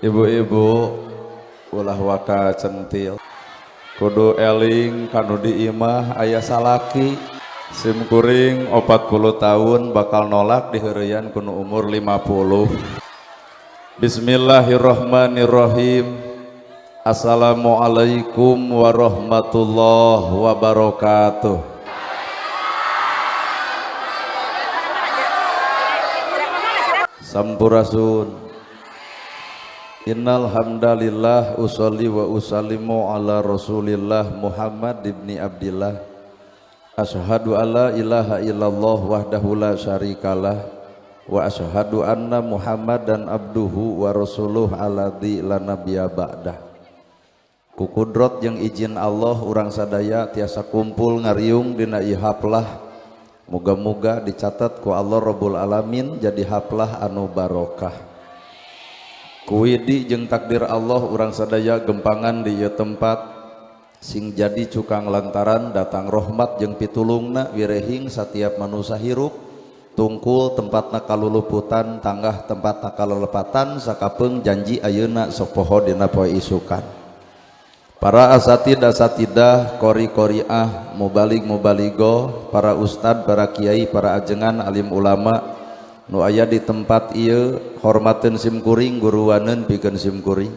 Ibu-ibu ulah waka centil kudu eling kanu di imah aya salaki sim kuring 40 tahun bakal nolak diheureyan kuno umur 50. Bismillahirrahmanirrahim. Assalamualaikum warahmatullahi wabarakatuh. Sampurasun. Innal hamdalillah usolli wa usallimu ala Rasulillah Muhammad ibni Abdillah. Asyhadu alla ilaha illallah wahdahu la syarikalah wa asyhadu anna Muhammadan abduhu wa rasuluh alladzi la nabiyya ba'dah. Ku kudrot jeung izin Allah urang sadaya tiasa kumpul ngariung dina ieu haplah. Moga-moga dicatat ku Allah Rabbul Alamin jadi haplah anu barokah. Kuwidi jeung takdir Allah urang sadaya gempangan di ieu tempat sing jadi cukang lantaran datang rahmat jeung pitulungna wirehing satiap manusia hirup tungkul tempatna kaluluputan tanggah tempatna kalelepatan sakapeung janji ayeuna sok poho dina poe isukan. Para asatidah, kori-koriah, mubalik-mubaligo, para ustad, para kiai, para ajengan, alim ulama nu aya di tempat ieu hormateun simkuring guruwaneun pikeun simkuring.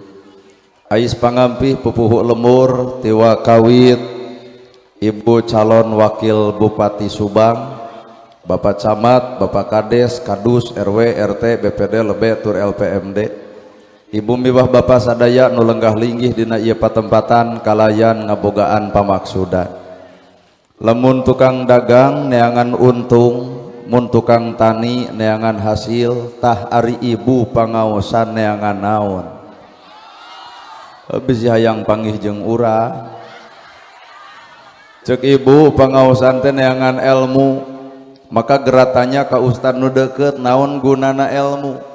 Ais pangampih pupuhu lemur tiwa kawit Ibu calon wakil Bupati Subang, Bapak Camat, Bapak Kades, Kadus, RW, RT, BPD, Lebe, Tur LPMD. Ibu miwah bapak sadaya nu lenggah linggih dina ieu patempatan kalayan ngabogaan pamaksudan. Lamun tukang dagang neangan untung, mun tukang tani neangan hasil, tah ari ibu pangaosan neangan naon. Bisi hayang panggih jeung urang. Ceuk ibu pangaosan teh neangan ilmu, maka geratannya ka ustad nu deukeut naon gunana ilmu.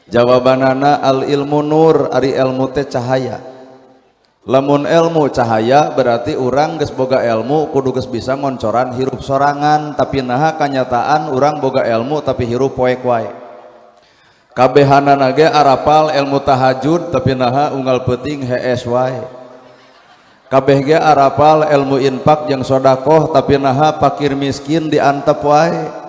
Jawabanana al ilmu nur, ari ilmu teh cahaya. Lamun ilmu cahaya berarti urang geus boga ilmu kudu geus bisa ngoncoran hirup sorangan, tapi naha kanyataan urang boga ilmu tapi hirup poek wae. Kabehanana ge arapal ilmu tahajud tapi naha unggal peuting hees wae. Kabeh ge arapal ilmu infak jeung sedekah tapi naha fakir miskin diantep wae.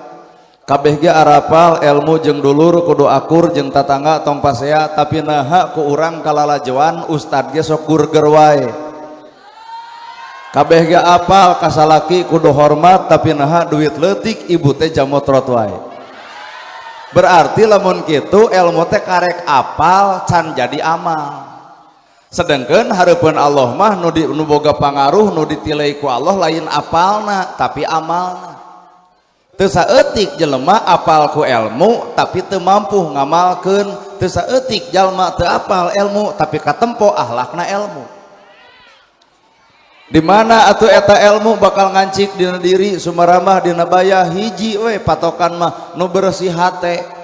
Kabeh ge arapal ilmu jeung dulur kudu akur jeung tatangga tong pasea tapi naha ku urang kalalajoan ustad ge sok gurger wae. Kabeh ge apal kasalaki kudu hormat tapi naha duit leutik ibu teh jamotrot wae. Berarti lamun kitu ilmu teh karek apal can jadi amal. Sedengkeun hareupeun Allah mah nu boga pangaruh nu ditilai ku Allah lain apalna tapi amalna. Teu saeutik jelema apal ku ilmu tapi teu mampu ngamalkeun, teu saeutik jalma teu apal ilmu tapi katempo ahlakna ilmu. Di mana atuh eta ilmu bakal ngancik dina diri sumaramah dina baya hiji we patokan mah nu bersih hate.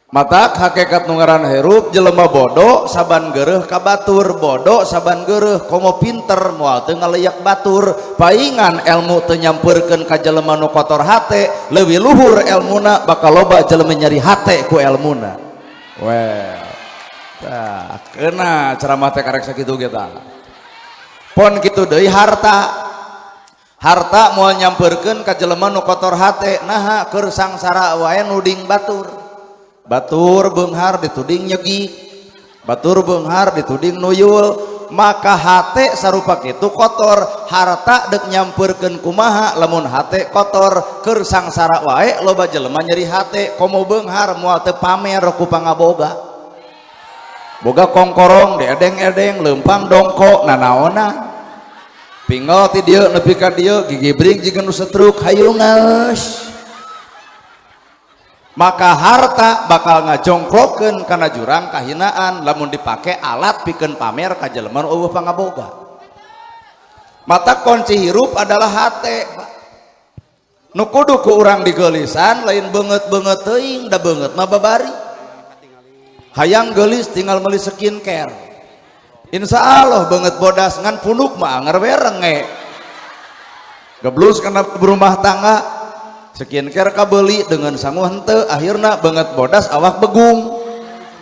Matak hakikat nu ngaran hirup jelema bodoh saban geureuh ka batur, bodoh saban geureuh komo pinter moal teu ngaleyak batur. Paingan ilmu teu nyampeurkeun ka jelema nu kotor hate, leuwih luhur ilmuna bakal loba jelema nyari hate ku ilmuna. Well, tah keuna ceramah teh karek sakitu ge tah. Pon kitu deui harta. Harta moal nyampeurkeun ka jelema nu kotor hate, naha keur sangsara wae nuding batur. Batur beunghar dituding nyegi, batur beunghar dituding nuyul, maka hate sarupa kitu kotor, harta dek nyampeurkeun kumaha lamun hate kotor, keur sangsara wae loba jelema nyeri hate, komo beunghar moal teu pamer ku pangaboga. Boga kongkorong diedeng-edeng leumpang dongko nanaona. Pinggal ti dieu nepi ka dieu gigibring jiga nu setruk hayu ngaos. Maka harta bakal ngajongkrokeun kana jurang kahinaan lamun dipake alat pikeun pamer ka jelema nu eueuh pangaboga. Mata kunci hirup adalah hate. Nu kudu ku urang digeulisan lain beungeut-beungeut teuing da beungeut mah babari. Hayang geulis tinggal meuli skincare. Insyaallah beungeut bodas ngan punuk mah anger we renge. Geblus kana berumah tangga skincare kabeli dengan sangu henteu akhirna banget bodas awak begung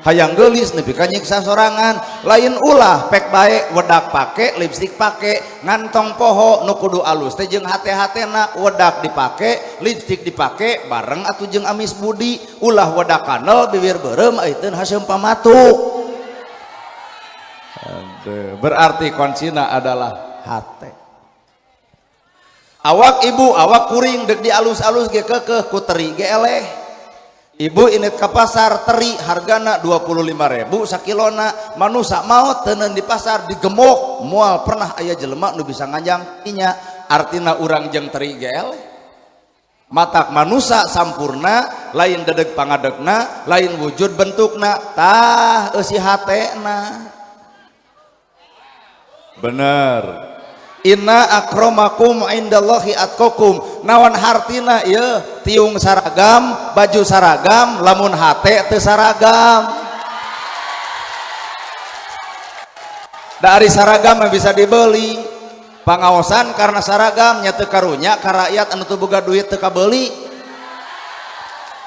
hayang gelis nepi ka nyiksa sorangan, lain ulah pek bae wedak pake lipstik pake ngantong poho nu kudu alus teh jeung hate-hatena wedak dipake lipstik dipake bareng atuh jeung amis budi ulah wedak kanel bibir beureum ayeuna haseum pamatuk. Berarti kuncina adalah hate. Awak ibu awak kuring dek di alus-alus ge keukeuh ku teri ge eleh. Ibu init ke pasar teri hargana 25.000 sakilona manusa maot teuneun di pasar digemuk moal pernah aya jelema nu bisa nganjang inya artina urang jeung teri gel matak manusa sampurna lain dedeg pangadegna lain wujud bentukna tah eusi hatena bener. Inna akramakum indallahi atqakum nawan hartina ieu tiung saragam baju saragam lamun hate teu saragam dari saragam yang bisa dibeli pangaosan karena saragam nya teu karunya ka rakyat anu teu boga duit teu kabeuli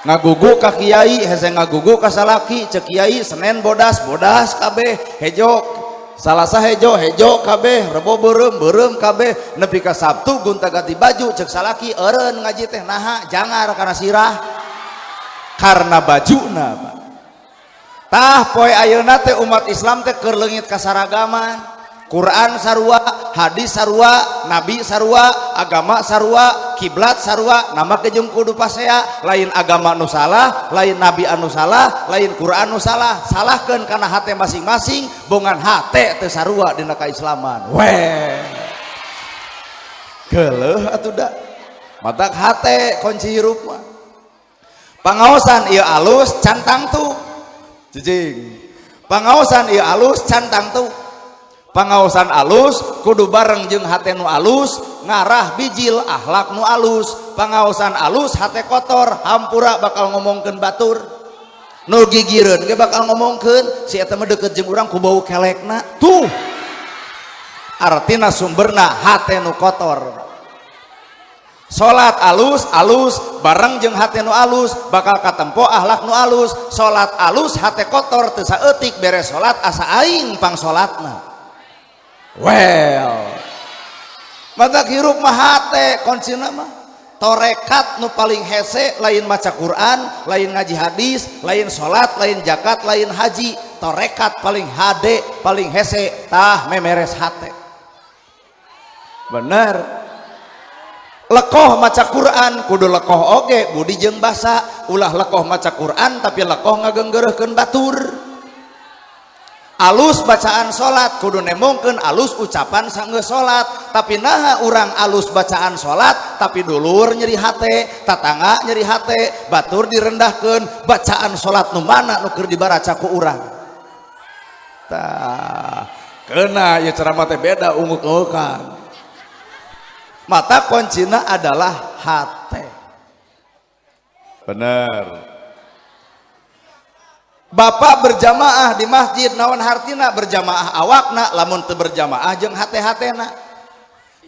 ngagugu ka kiai hese ngagugu ka salaki ceuk kiai Senen bodas kabeh hejo Salasa hejo kabeh Rebo beureum kabeh nepi ka Sabtu gunta ganti baju cek salaki eureun ngaji teh naha jangar kana sirah karena bajuna tah poe ayeuna teh umat Islam teh keur leungit kasaragaman Quran sarua hadis sarua nabi sarua agama sarua kiblat sarua nama ke jeung kudu pasea lain agama nu salah lain nabi anu salah lain Quran nu salah salahkeun kana hate masing-masing bongan hate teu sarua dina kaislaman weh geuleuh atuh da matak hate kunci hirup mah pangaosan ieu alus can tangtu jijing pangaosan ieu alus can tangtu pangaosan alus kudu bareng jeung hate nu alus ngarah bijil akhlak nu alus pangaosan alus hate kotor hampura bakal ngomongkeun batur nu gigireun ge bakal ngomongkeun si eta mah deukeut jeung urang ku bau kelekna tuh artina sumberna hate nu kotor salat alus bareng jeung hate nu alus bakal katempo akhlak nu alus salat alus hate kotor teu saeutik beres salat asa aing pang salatna well mata hirup mah hate kuncina mah torekat nu paling hese lain maca Quran lain ngaji hadis lain salat lain zakat lain haji torekat paling hade paling hese tah memeres hate bener lekoh maca Quran kudu lekoh oge budi jeung basa ulah lekoh maca Quran tapi lekoh ngageunggeureurkeun batur alus bacaan salat kudu nemongkeun alus ucapan sanggeus salat tapi naha urang alus bacaan salat tapi dulur nyeri hate tatangga nyeri hate batur direndahkeun bacaan salat nu mana nu keur dibaraca ku urang tah keuna ieu ceramah teh beda unguk-ungukan mata kuncina adalah hate bener. Bapak berjamaah di masjid naon hartina berjamaah awakna lamun teu berjamaah jeung hate-hatena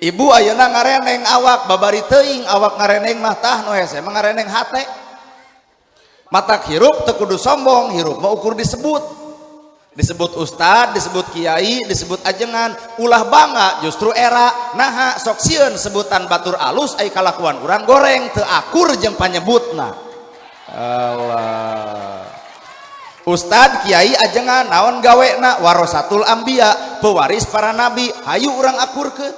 ibu ayeuna ngareneng awak babari teuing awak ngareneng mah tah nu hese mah ngareneng hate matak hirup teu kudu sombong hirup mah ukur disebut ustad disebut kiai disebut ajengan ulah bangga justru era naha sok sieun sebutan batur alus ai kalakuan urang goreng teu akur jeung panyebutna Allah Ustad kiai ajengan naon gawena warasatul anbiya pewaris para nabi hayu urang akurkeun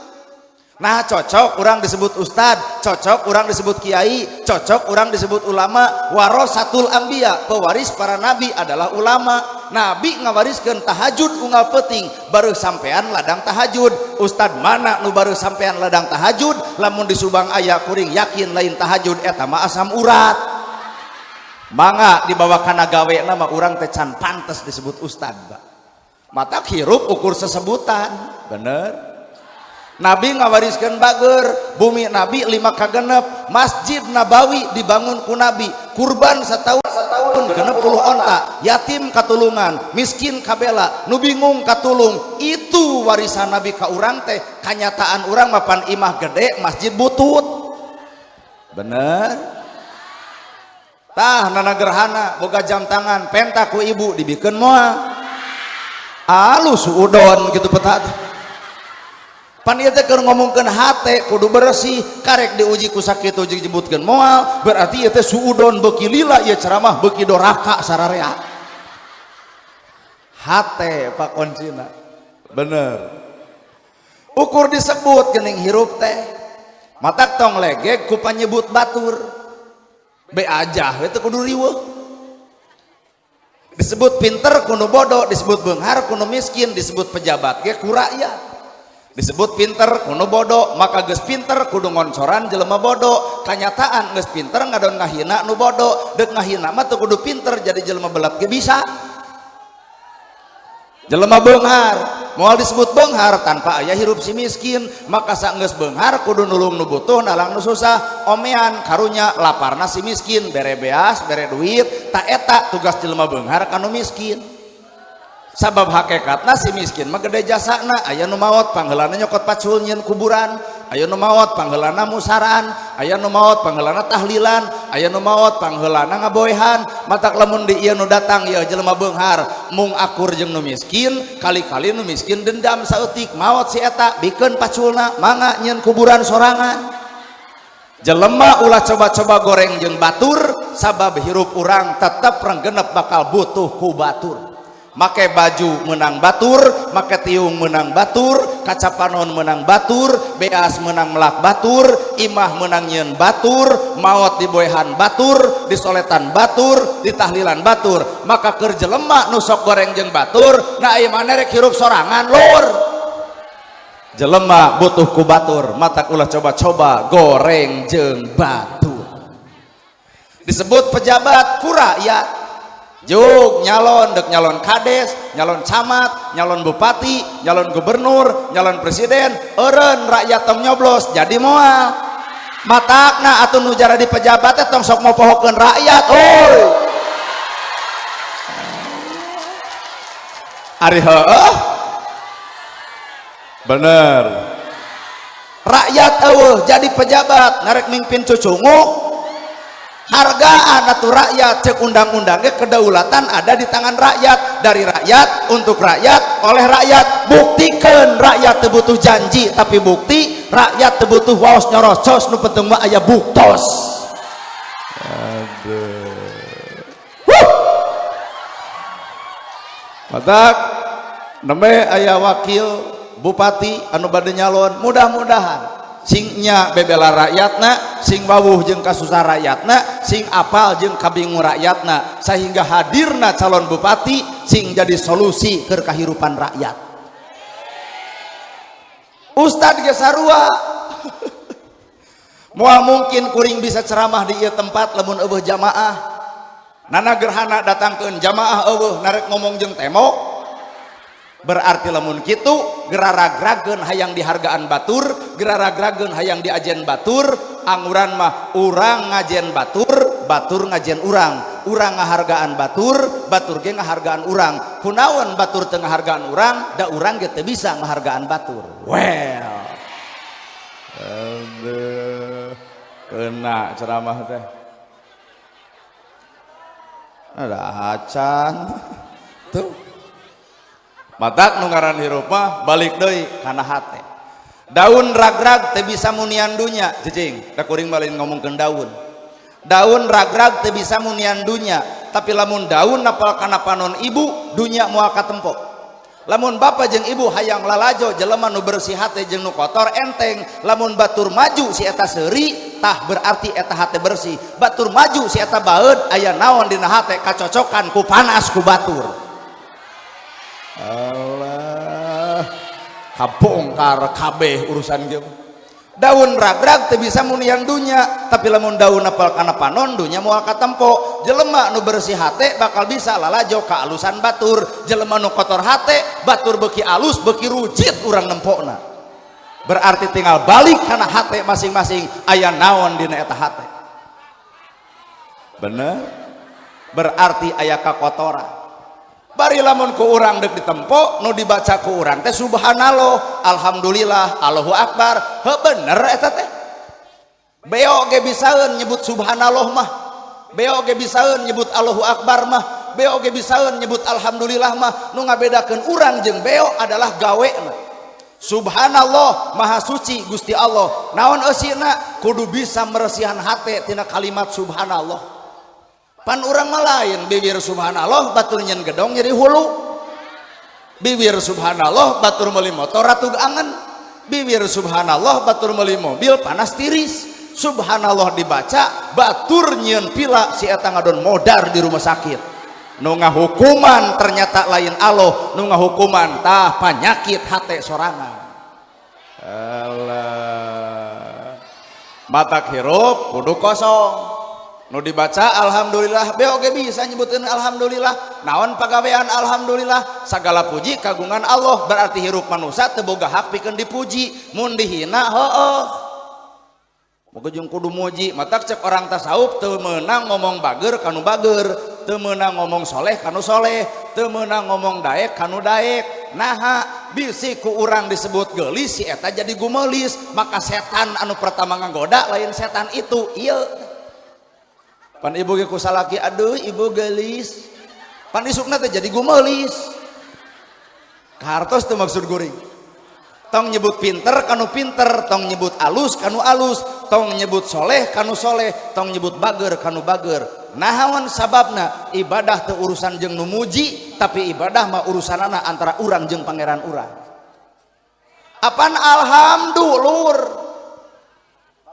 nah cocok urang disebut ustad cocok urang disebut kiai cocok urang disebut ulama warasatul anbiya pewaris para nabi adalah ulama nabi ngawariskeun tahajud unggal peuting baru sampean ladang tahajud ustad mana nu baru sampean ladang tahajud lamun di Subang aya kuring yakin lain tahajud eta mah asam urat mangga dibawa kana gawe nama urang teh can pantes disebut ustad mata hirup ukur sesebutan bener Nabi ngawariskeun bager bumi Nabi 5 kagenep Masjid Nabawi dibangun ku Nabi kurban setahun genep 10 onta yatim katulungan miskin kabela nu bingung katulung itu warisan Nabi ka urang teh kanyataan urang mapan imah gede masjid butut bener tah nana gerhana boga jam tangan penta ku ibu dibikin moal alus udon gitu petat pan ieu teh keur ngomongkeun hate kudu bersih karek diuji ku sakitu jeung jebutkeun moal berarti ieu teh suudon beuki lila ieu ceramah beuki doraka sararea hate pak kuncina bener ukur disebut geuning hirup teh matak tong legeg ku panyebut batur be aja itu kudu riweuh disebut pinter kudu bodoh disebut beunghar kudu miskin disebut pejabat ge ku rakyat disebut pinter kudu bodoh maka geus pinter kudu ngoncoran jelema bodoh kanyataan geus pinter ngadon ngahina nu bodoh deuk ngahina mah teu kudu pinter jadi jelema belat ge bisa jelema beunghar moal disebut beunghar tanpa aya hirup si miskin maka saenggeus beunghar kudu nulung nu butuh nalang nu susah omean karunya laparna si miskin bere beas bere duit tak eta tugas jelema beunghar kanu miskin sabab hakikatna si miskin mah gede jasana aya nu maot pangheulana nyokot pacul nyieun kuburan aya nu maot pangheulana musaran aya nu maot pangheulana tahlilan aya nu maot pangheulana ngaboehan matak lamun di ieu nu datang ieu jelema beunghar mung akur jeung nu miskin kali-kali nu miskin dendam saeutik maot si eta bikeun paculna mangga nyieun kuburan sorangan jelema ulah coba-coba goreng jeung batur sabab hirup urang tetep renggenep bakal butuh ku batur make baju menang batur make tiung menang batur kaca panon menang batur beas menang melak batur imah menang nyeun batur maot di boehan batur di soletan batur di tahlilan batur maka keur jelema nu sok goreng jeung batur na ieu mah rek hirup sorangan lur jelema butuh ku batur matak ulah coba-coba goreng jeung batur disebut pejabat ku rakyat juk nyalon dek nyalon kades nyalon camat nyalon bupati nyalon gubernur nyalon presiden eureun rakyat tong nyoblos jadi moal matakna atuh nu jara di pejabat teh tong sok mopohokeun rakyat oi ari heueuh bener rakyat eueuh jadi pejabat narek mimpin cucungu hargaan atuh rakyat cek undang-undangnya kedaulatan ada di tangan rakyat dari rakyat untuk rakyat oleh rakyat buktikan rakyat teu butuh janji tapi bukti rakyat teu butuh waos nyorocos nu penting mah aya buktos aduh matak neme aya wakil bupati anu bade nyalon mudah-mudahan sing nya bebela rakyatna sing wawuh jeung kasusah rakyatna sing apal jeung kabingung rakyatna sehingga hadirna calon bupati sing jadi solusi keur kahirupan rakyat ustad ge sarua moal mungkin kuring bisa ceramah di ieu tempat lamun eueuh jamaah nana gerhana datangkeun jamaah eueuh narek ngomong jeung temok berarti lamun kitu geraragrageun hayang dihargaan batur geraragrageun hayang diajen batur anguran mah urang ngajen batur batur ngajen urang urang ngahargaan batur batur ge ngahargaan urang kunaon batur teu ngahargaan urang da urang ge teu bisa ngahargaan batur well aduh kena ceramah teh ada acan tuh matak nu ngaran hirup mah balik deui kana hate daun ragrag teu bisa munian dunya jejing da kuring malin ngomongkeun daun ragrag teu bisa munian dunya tapi lamun daun napal kana panon ibu dunya moal katempo lamun bapa jeung ibu hayang lalajo jelema nu bersih hate jeung nu kotor enteng lamun batur maju si eta seuri tah berarti eta hate bersih batur maju si eta baeud aya naon dina hate kacocokan ku panas ku batur Allah kabongkar kabeh urusan ge daun ragrag teu bisa munian dunya tapi lamun daun apal kana panon dunya moal katempo jelema nu bersih hate bakal bisa lalajo ka alusan batur jelema nu kotor hate batur beuki alus beuki rujit urang nempona berarti tinggal balik kana hate masing-masing aya naon dina eta hate bener berarti aya kakotoran bari lamun ku urang deuk ditempo nu dibaca ku urang teh subhanallah alhamdulillah Allahu akbar heuh bener eta teh beo ge bisaeun nyebut subhanallah mah beo ge bisaeun nyebut Allahu Akbar mah, beo ge bisaeun nyebut alhamdulillah mah. Nu ngabedakeun urang jeung beo adalah gaweuna. Subhanallah, maha suci Gusti Allah. Naon eusina? Kudu bisa meresihan hate tina kalimat subhanallah. Pan urang mah lain, bibir subhanallah batur nyen gedong jadi hulu. Bibir subhanallah batur meuli motor atug angen. Bibir subhanallah batur meuli mobil panas tiris. Subhanallah dibaca batur nyieun pila si eta ngadon modar di rumah sakit. Nu ngahukuman ternyata lain Allah, nu ngahukuman tah panyakit hate sorangan. Allah. Mata hirup kudu kosong. Nu dibaca alhamdulillah, beo ge bisa nyebutin alhamdulillah. Naon pagawean alhamdulillah? Sagala puji kagungan Allah, berarti hirup manusia teu boga hak pikeun dipuji. Mun dihina heueuh. Moga jeung kudu muji. Matak cek orang tasawuf teu meunang ngomong bager kanu bager, teu meunang ngomong soleh kanu soleh, teu meunang ngomong daek kanu daek. Naha bisi ku urang disebut geulis si eta jadi gumelis, maka setan anu pertama nganggoda lain setan itu. Ieu pan ibu ge ku salaki, aduh ibu geulis. Pan isukna teh jadi gumelis. Kahartos teu maksud guring. Tong nyebut pinter kanu pinter, tong nyebut alus kanu alus, tong nyebut soleh kanu soleh, tong nyebut bager kanu bager. Nahawan sababna? Ibadah teu urusan jeung nu muji, tapi ibadah mah urusanana antara urang jeung pangeran urang. Apan alhamdulillah.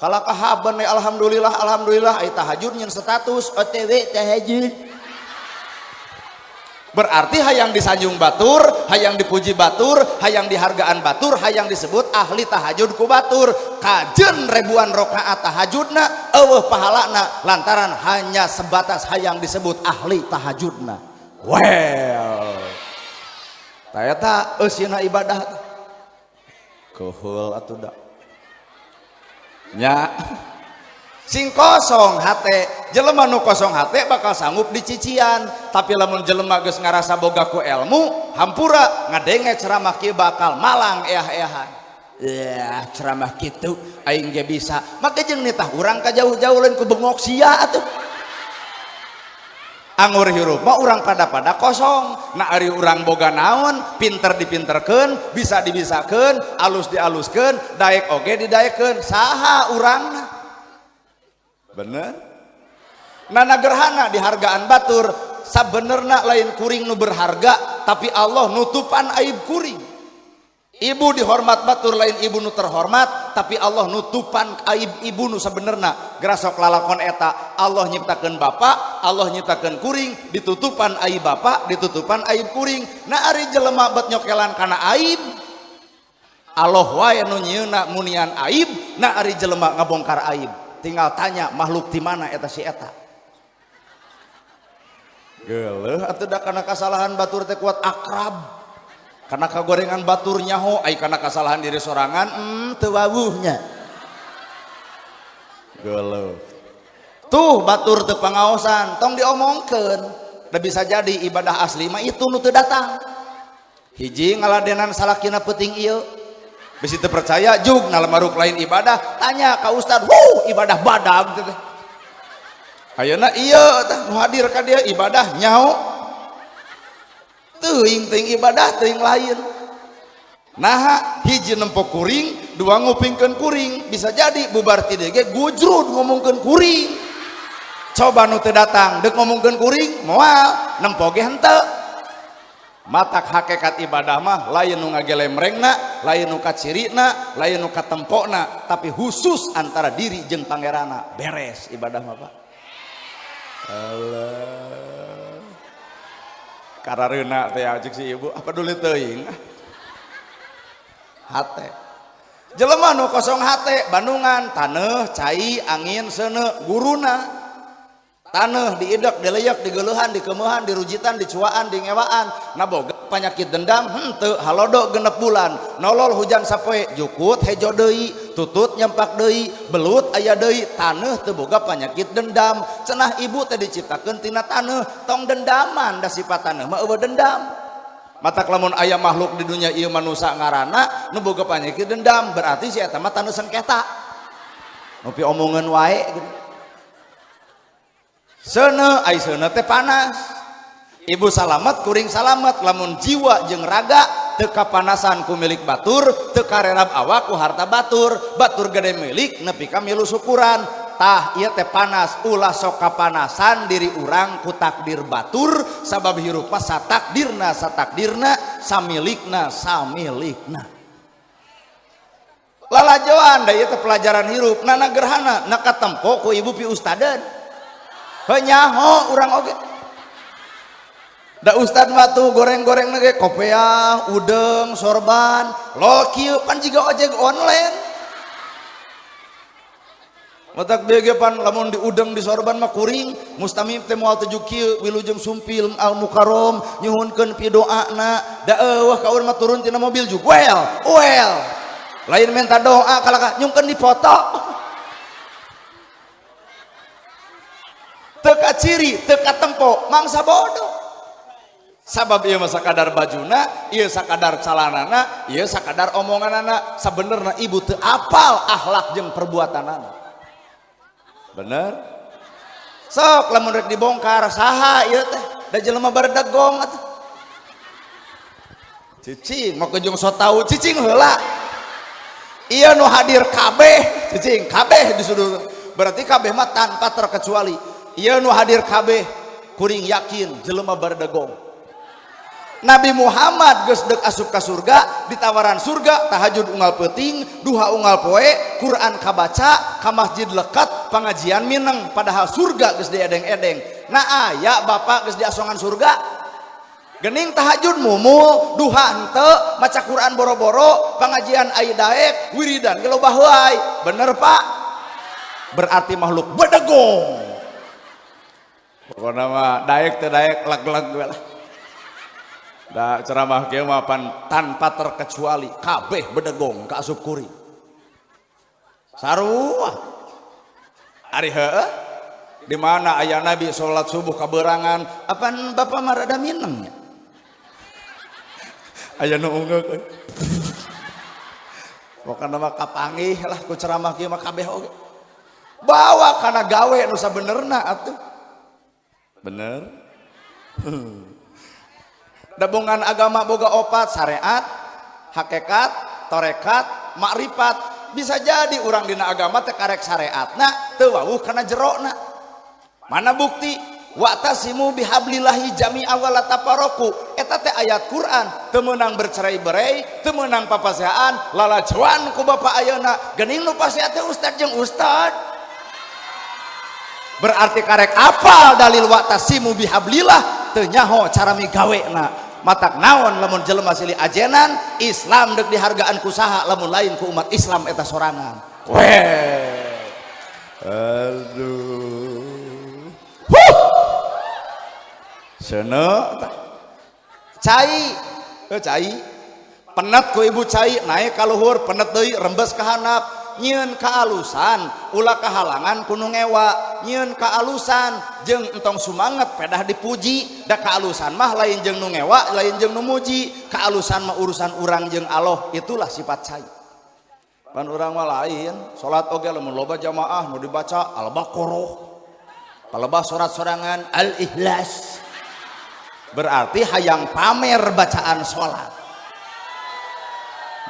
Kalau kahaban alhamdulillah alhamdulillah ai tahajud nyen status OTW tahajud. Berarti hayang disanjung batur, hayang dipuji batur, hayang dihargaan batur, hayang disebut ahli tahajud ku batur. Kajen ribuan rakaat tahajudna eueuh pahalana lantaran hanya sebatas hayang disebut ahli tahajudna. Well. Tah eta eusina ibadah. Kuhul atuh da. Nya sing kosong hate, jelema nu kosong hate bakal sanggup dicician. Tapi lamun jelema geus ngarasa boga ku ilmu, hampura ngadenge ceramah kieu bakal malang eah-eahan. Ya ceramah kitu aing ge bisa. Make jeung nitah urang ka jauh-jauh lain ku bengok sia atuh. Anggur hirup mah urang pada kosong. Na ari urang boga naon, pinter dipinterkeun, bisa dibisakeun, alus dialuskeun, daek oge didaekeun. Saha urangna? Bener? Nana gerhana dihargaan batur, sabenerna lain kuring nu berharga, tapi Allah nutupan aib kuring. Ibu dihormat batur lain ibu nu terhormat, tapi Allah nutupan aib ibu nu sabenerna. Gerasok lalakon eta, Allah nyiptakeun bapak, Allah nyiptakeun kuring, ditutupan aib bapak, ditutupan aib kuring. Na ari jelema bet nyokelan kana aib, Allah wae nu nyieuna munian aib, na ari jelema ngabongkar aib. Tinggal tanya makhluk di mana eta si eta. Geuleuh atuh da kana kasalahan batur teh kuat akrab. Karena kagorengan batur nyaho ai kana kasalahan diri sorangan teu wawuhnya. Geuleuh. Tuh batur teu pangaosan tong diomongkeun. Da bisa jadi ibadah asli mah itu nu teu datang. Hiji ngaladenan salakina peuting ieu. Bisi teu percaya jug nalamaruk lain ibadah, tanya ka ustad, ibadah badag teh. Ayeuna ieu tah nu hadir ka dieu ibadah nyaho. Teuing ibadah teuing lain. Nah hiji nempok kuring, dua ngupingkeun kuring, bisa jadi bubar ti dieu ge gujrud ngomongkeun kuring. Coba nu teu datang deuk ngomongkeun kuring moal nempok ge henteu. Matak hakikat ibadah mah lain nu ngagelemrengna, lain nu kacirina, lain nu katempokna, tapi khusus antara diri jeung pangeranna. Beres ibadah mah Pak. Allah. Karareuna teh ajek si ibu apa dulu teuing hate jelema nu kosong hate bandungan taneuh cai angin seuneu guruna taneuh diidek dileyak digeuleuhan dikeueuhan dirujitan dicuaan dingewaan na boga panyakit dendam henteu halodo genep bulan nolol hujan sapoe jukut hejo deui tutut nyempak deui belut aya deui taneuh teu boga panyakit dendam cenah ibu teh diciptakeun tina taneuh tong dendaman da sifat taneuh mah eueuh dendam matak lamun aya makhluk di dunia ieu manusia ngaranna nu boga panyakit dendam berarti si eta mah taneuh sengketa nu pi omongeun wae gitu. seuneu ai seuneu teh panas. Ibu salamet kuring salamet, lamun jiwa jeung raga teu kapanasan ku milik batur, teu karerab awak ku harta batur, batur gede milik nepi ka milu syukuran. Tah ieu teh panas, ulah sok kapanasan diri urang ku takdir batur, sabab hirup mah satakdirna samilikna samilikna. Lalajoan da ieu teh pelajaran hirup, nana gerhana na katempo ku ibu pi ustadan. Heuh nyaho urang oge. Da ustad mah tuh goreng-goreng ge kopiah, udeng, sorban, lol kieu pan jiga ojek online. Matak bege pan lamun di udeng di sorban mah kuring, mustamim teh moal tujuh kieu wilujeng sumpil al mukarrom nyuhunkeun pidoana, da eueuh ka urang mah turun tina mobil jug well. Lain minta doa kalaka nyungkeun di foto. Teu ka ciri, teu ka tempo, mangsa bodoh. Sabab ieu mah sakadar bajuna, ieu sakadar calanana, ieu sakadar omonganana, sabenerna ibu teu apal akhlak jeung perbuatanana. Bener? Sok lamun rek dibongkar saha ieu teh? Da jelema barudak gong atuh. Cicing mah jeung so tau cicing heula. Ieu nu hadir kabeh, cicing kabeh disuruh. Berarti kabeh mah tanpa terkecuali. Ieu nu hadir kabeh kuring yakin jelema barudak gong. Nabi Muhammad geus deuk asup ka surga, ditawaran surga tahajud unggal peuting, duha unggal poe, Quran kabaca, ka masjid lekat, pengajian mineng, padahal surga geus diedeng-edeng. Nah aya bapak geus diasongan surga geuning tahajud mumul, duha henteu, maca Quran boro-boro, pengajian ai daek, wiridan ge loba heuai. Bener Pak? Berarti makhluk bedegong. Pokona mah daek teh daek lag-lag we lah. Da ceramah kieu mah tanpa terkecuali kabeh bedegong ka asup kuring. Sarua. Ari heueuh di mana aya Nabi salat subuh kaberangan, apan Bapak mah rada mineng nya. Aya nu ungeuk euy. Pokona mah kapanggih lah ku ceramah kieu mah kabeh oge. Bawa kana gawe nu sabenerna atuh. Bener? Dabungan agama boga opat, syariat, hakikat, torekat, makrifat. Bisa jadi orang dina agama teh karek syariatna teu wawuh kana jerona. Mana bukti? Wa'tasimu bihablillahi jami'a wa la tafarraqu. Eta teh ayat Quran, teu meunang bercerai-berai, teu meunang papasehan, lalajoan ku bapa ayeuna. Geuning nu pasehat teh ustad jeung ustad. Berarti karek apal dalil wa'tasimu bihablillah teu nyaho cara migawena. Matak naon lamun jelema silih ajenan, Islam deuk dihargaan ku saha lamun lain ku umat Islam eta sorangan. Weh. Aduh. Seuneu cai, cai. Penet ku ibu cai naik ka luhur, penet deui rembes ka handap, nyieun kaalusan, ulah kahalangan ku nu ngewa, nyieun kaalusan jeung entong sumanget pedah dipuji, da kaalusan mah lain jeung nu ngewa, lain jeung nu muji, kaalusan mah urusan urang jeung Allah, itulah sifat cai. Pan urang mah lain, salat oge lamun loba jamaah nu dibaca Al-Baqarah, palebah surat sorangan Al-Ikhlas. Berarti hayang pamer bacaan salat.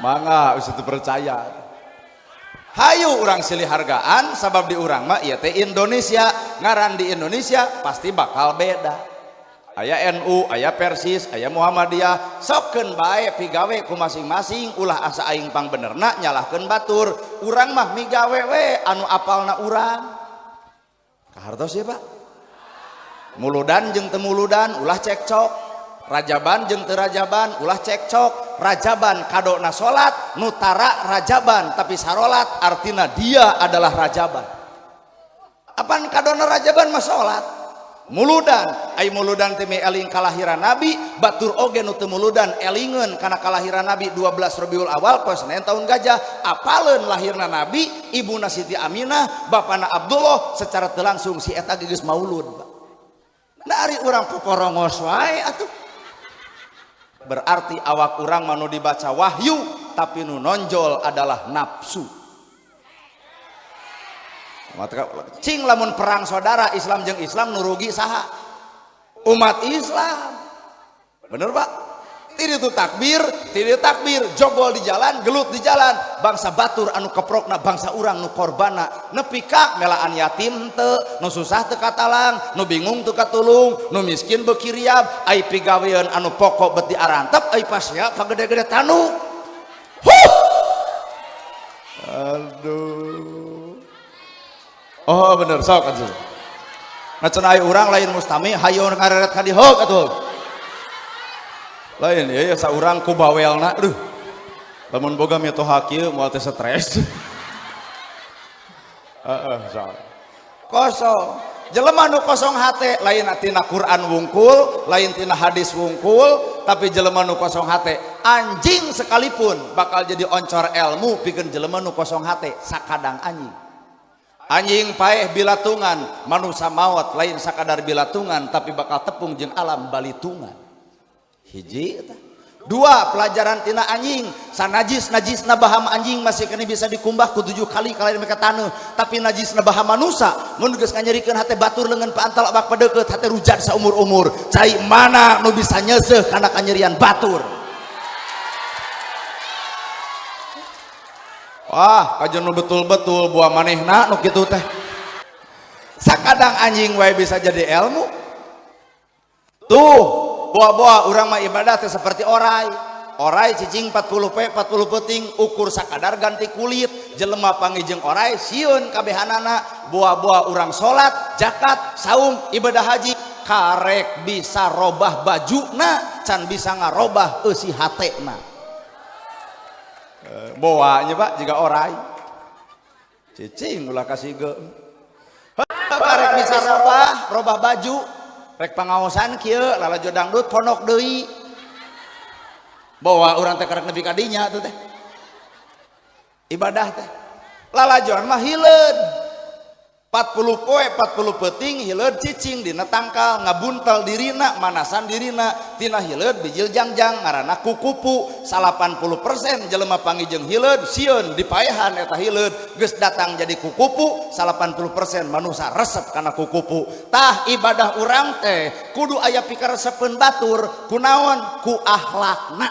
Mangga geus teu percaya. Hayu urang silih hargaan sabab di urang mah ieu teh Indonesia, ngaran di Indonesia pasti bakal beda. Aya NU, aya Persis, aya Muhammadiyah, sokkeun bae pigawe ku masing-masing, ulah asa aing pang benerna nyalahkeun batur. Urang mah migawe we anu apalna urang. Kahartos ieu Pak. Muludan jeung teu muludan ulah cekcok. Rajaban jeung teu rajaban ulah cekcok. Rajaban kadona salat, nutara rajaban tapi sarolat artina dia adalah rajaban. Apaan kadona rajaban mah salat? Muludan, ai muludan teh eling kalahiran Nabi, batur oge nu teu muludan elingeun kana kalahiran Nabi 12 Rabiul Awal poe Senen tahun gajah. Apaleun lahirna Nabi, ibuna Siti Aminah, bapana Abdullah, secara teu langsung si eta geus maulud. Da ari urang poporongos wae atuh. Berarti awak urang mah nu dibaca wahyu tapi nu nonjol adalah nafsu. Cing lamun perang saudara Islam jeung Islam nurugi saha? Umat Islam. Bener Pak? Tidak takbir, jogol di jalan, gelut di jalan. Bangsa batur anu keprokna, bangsa urang nu korbana. Nepi ka melaan yatim teu, nu susah teu katalang, nu bingung teu katulung, nu miskin beuki riab, ai pigawean anu pokok bet diarantep, ai pasya pagede-gede tanu. Aduh. Oh bener sok atuh. Ngacenah aya urang lain mustami, hayo ngareret ka di hog atuh. Lain ya saurang ku bawelna aduh lamun boga metoha kieu moal teh stres. Kosong jelema nu kosong hate lain tina Quran wungkul lain tina hadis wungkul tapi jelema nu kosong hate anjing sekalipun bakal jadi oncor ilmu pikeun jelema nu kosong hate sakadang anjing paeh bilatungan manusia maot lain sakadar bilatungan tapi bakal tepung jeung alam balitungan. Hiji dua pelajaran tina anjing sanajis najisna baham anjing masih kena bisa dikumbah ku 7 kali kalian mereka taneuh tapi najisna baham manusia mun geus nganyerikeun hate batur leungeun paantal abak padeukeut hate rujat saumur-umur cai mana nu bisa nyeuseuh kana kanyerian batur. Wah kajen nu betul-betul buah manehna nu kitu teh sakadang anjing wae bisa jadi ilmu tuh. Boa-boa urang mah ibadah teh seperti orai cicing 40 peting ukur sakadar ganti kulit jelema panggijeng orai sieun kabehanana boa-boa urang salat zakat saum ibadah haji karek bisa robah bajuna can bisa ngarobah eusi hatena boa nya Pak jiga orai cicing ulah kasih ge karek bisa robah baju rek pangaosan kieu lalajo dangdut ponok deui bawa urang teh karek nepi ka dinya tuh teh ibadah teh lalajoan mah hileud 40 poe 40 peuting hileud cicing dina tangkal ngabuntel dirina manasan dirina tina hileud bijil jangjang ngaranna kukupu 80% jelema panggijeng hileud sieun dipaehan eta hileud geus datang jadi kukupu 80% manusia resep kana kukupu tah ibadah urang teh kudu aya pikaresepeun batur kunaon ku akhlakna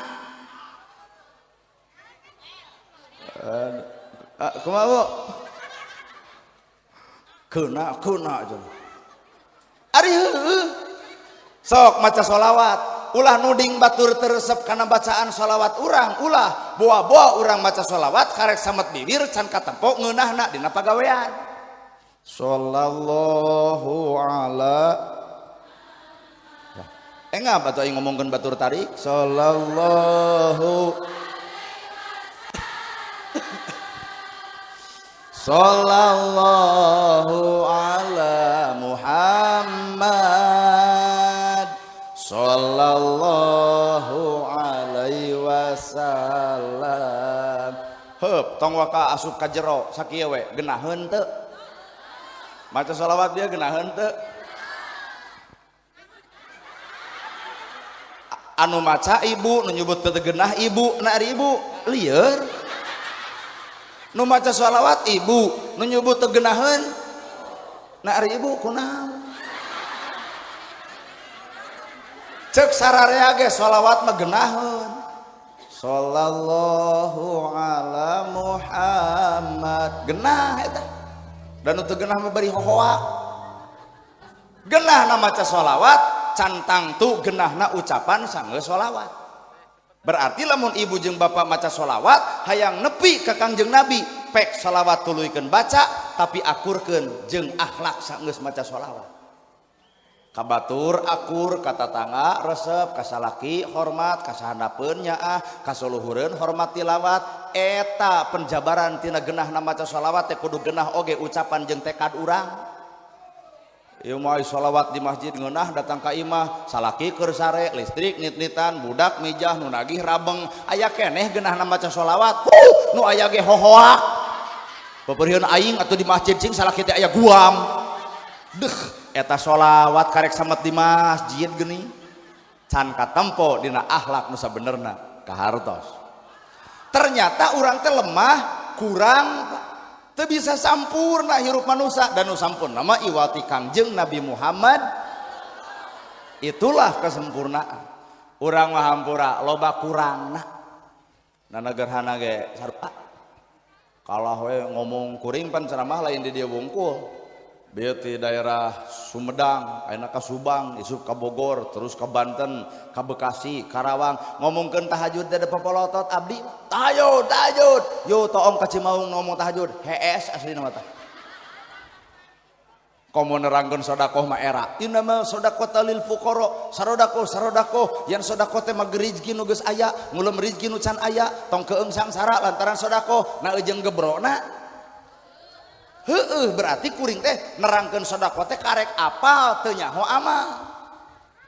kumaha Bu kena aja ari heueuh sok maca sholawat ulah nuding batur teresep karena bacaan sholawat urang ulah boa-boa urang maca sholawat karek samet bibir can katempo ngeunahna dina pagawean sallallahu ala engap atuh aing ngomongkeun batur tarik sallallahu sallallahu ala Muhammad sallallahu alaihi wasallam heup tong waka asup ka jero sakieu we geunaheun teu maca sholawat dia geunaheun teu anu maca ibu nu nyebut teu geunah ibu na ari ibu lieur nu maca sholawat ibu nu nyebut teu geunaheun na ari ibu kunaon ceuk sararea ge sholawat mah geunaheun sallallahu ala Muhammad geunah eta dan nu teu geunah mah bari hohoak geunahna maca sholawat cantang tu geunahna ucapan sanggeus sholawat berarti lamun ibu jeung bapak maca sholawat hayang nepi ka Kangjeng Nabi pek sholawat tuluikeun baca tapi akurkeun jeung akhlak sanggeus maca sholawat kabatur akur ka tatangga resep ka salaki hormat ka sahandapeun nyaah ka suluhureun hormat tilawat eta penjabaran tina geunahna maca sholawat teh kudu geunah oge ucapan jeung tekad urang ieu mah sholawat di masjid ngeunah datang ka imah salaki keur sare listrik nit-nitan budak mijah nu nagih rabeng aya keneh geunahna maca sholawat nu aya ge hohoak peperieun aing atuh di masjid cing salaki teh aya guam deuh eta sholawat karek samet di masjid geuning can katempo dina akhlak nu sabenerna kahartos ternyata urang teh lemah kurang teu bisa sampurna hirup manusia dan nu sampun nama iwati Kangjeng Nabi Muhammad. Itulah kesempurnaan. Urang mah hampura loba kurangna. Nana gerhana ge sarua. Kalah we ngomong kuring pan ceramah lain di dieu wungkul. Bieu ti daerah Sumedang, ayeuna ka Subang, isup ka Bogor, terus ka Banten, ka Bekasi, Karawang, ngomongkeun tahajud da papolotot abdi. Tahajud, tahajud. Yo toong ka Cimaung ngomong tahajud, hees aslina mah tah. Komo nerangkeun sedekah mah era. Ieu mah sedekah lil fuqara, sarodaqoh yang sedekah teh mah rezeki nu geus aya, ngulem rezeki nu can aya, tong keung sangsara lantaran sedekah na eujeung gebrona. Heueuh berarti kuring teh nerangkeun sedekah teh karek apal teu nyaho amal.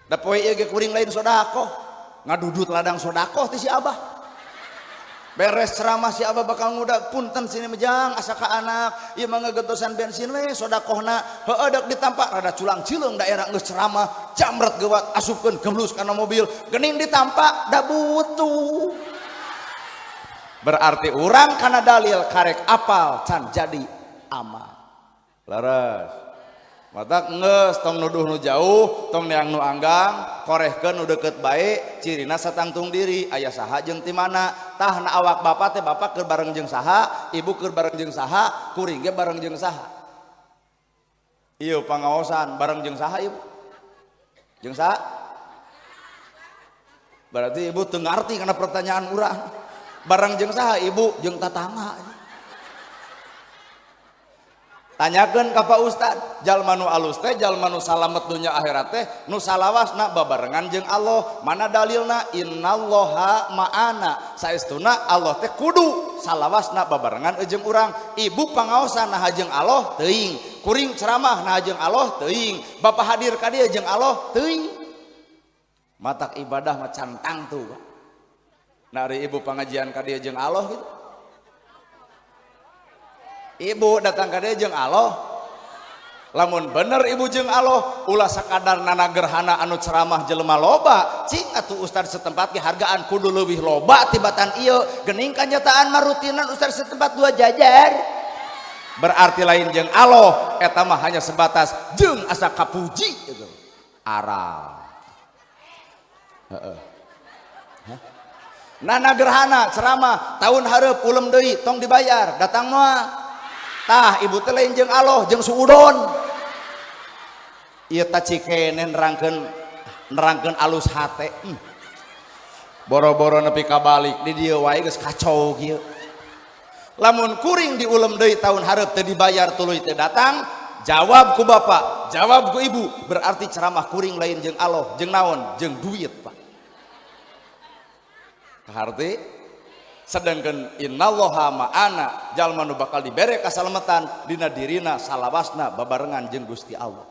Da poe ieu ge kuring lain sedekah, ngadudut ladang sedekah ti si Abah. Beres ceramah si Abah bakal ngudak punten sini mejang asa ka anak ieu mah ngagentosan bensin we sedekahna heueuh dak ditampak rada culang cileung daerah geus ceramah jamret geuwat asupkeun geblus kana mobil geuning ditampak da butuh. Berarti urang kana dalil karek apal can jadi amal. Laras matak ngeus tong nuduh nu jauh tong neang nu anggang korehkeun nu deukeut bae cirina satangtung diri aya saha jeung ti mana tah na awak bapa teh bapa keur bareng jeung saha ibu keur bareng jeung saha kuring ge bareng jeung saha ieu pangaosan bareng jeung saha ibu jeung saha berarti ibu teu ngarti kana pertanyaan urang bareng jeung saha ibu jeung tatangga. Tanyakeun ka Pak Ustad, jalma nu alus teh jalma nu salamet dunya akhirat teh nu salawasna babarengan jeung Allah. Mana dalilna? Innallaha ma'ana. Saestuna Allah teh kudu salawasna babarengan jeung urang. Ibu pangaosan nah jeung Allah teuing. Kuring ceramah nah jeung Allah teuing. Bapa hadir ka dieu jeung Allah teuing. Matak ibadah mah cantang tuh. Nari ibu pengajian ka dieu jeung Allah gitu. Ibu datang ka dieu jeung Allah. Lamun bener ibu jeung Allah, ulah sakadar nana gerhana anu ceramah jelema loba, cing atuh ustad setempat ge hargaan kudu leuwih loba tibatan ieu. Geuning kanyataan mah rutinan ustad setempat 2 jajar. Berarti lain jeung Allah, eta mah hanya sebatas jeung asa kapuji gitu. Aral. Heeh. Nana gerhana ceramah tahun hareup ulem deui tong dibayar, datang moal. Tah ibu teh lain jeung Allah jeung suudon. Ieu tah cikene nerangkeun alus hate. Boro-boro nepi ka balik di dieu wae geus kacau kieu. Lamun kuring diulem deui tahun hareup teu dibayar tuluy teu datang, jawab ku bapa, jawab ku ibu, berarti ceramah kuring lain jeung Allah, jeung naon? Jeung duit, Pak. Kaharti sedangkan innallaha ma'ana jalma nu bakal dibere kasalametan dina dirina salawasna babarengan jeung Gusti Allah.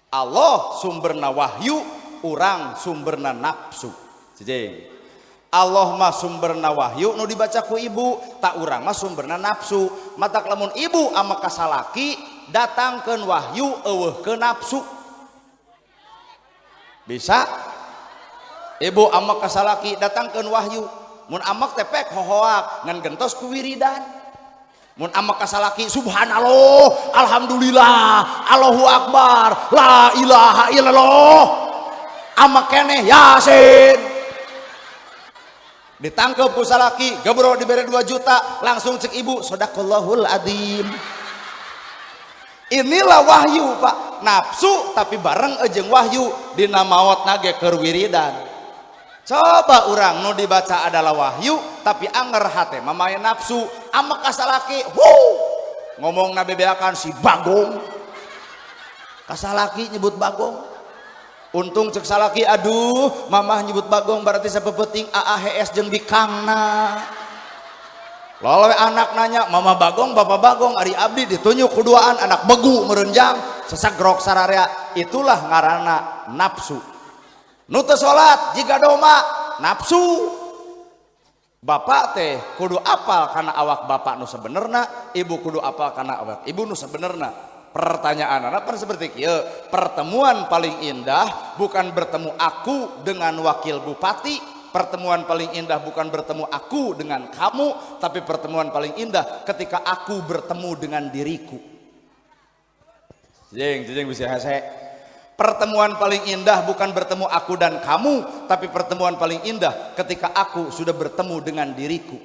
Allah sumberna wahyu, urang sumberna nafsu. Cicing. Allah mah sumberna wahyu nu dibaca ku ibu, tak urang mah sumberna nafsu. Matak lamun ibu ama kasalaki datangkeun wahyu eueuhkeun nafsu. Bisa? Ibu ama kasalaki datangkeun wahyu. Mun amak tepek hohoak ngan gentos ku wiridan. Mun amak kasalaki subhanallah, alhamdulillah, Allahu akbar, la ilaha illallah. Amak keneh yasin. Ditangkep ku salaki, gebro diberi 2 juta, langsung cek ibu, sadaqallahul adzim. Inilah wahyu, Pak. Nafsu tapi bareng jeung wahyu dina maotna ge keur wiridan. Coba urang nu dibaca adalah wahyu tapi anger hate mamae nafsu amek kasalaki ngomong na bebeakan si Bagong kasalaki nyebut Bagong untung cek salaki aduh mamah nyebut Bagong berarti sapepeting AAHS jeung bikangna lolowe anak nanya mama Bagong bapak Bagong ari abdi ditunjuk kuduaan anak begu merenjang sesagrok sararea itulah ngaranna nafsu. Nu teu salat jika doma nafsu. Bapak teh kudu apal kana awak bapak nu sebenerna, ibu kudu apal kana awak ibu nu sebenerna. Pertanyaanna pan seperti kieu, pertemuan paling indah bukan bertemu aku dengan wakil bupati, pertemuan paling indah bukan bertemu aku dengan kamu, tapi pertemuan paling indah ketika aku bertemu dengan diriku. Jeng bisa hese. Pertemuan paling indah bukan bertemu aku dan kamu, tapi pertemuan paling indah ketika aku sudah bertemu dengan diriku.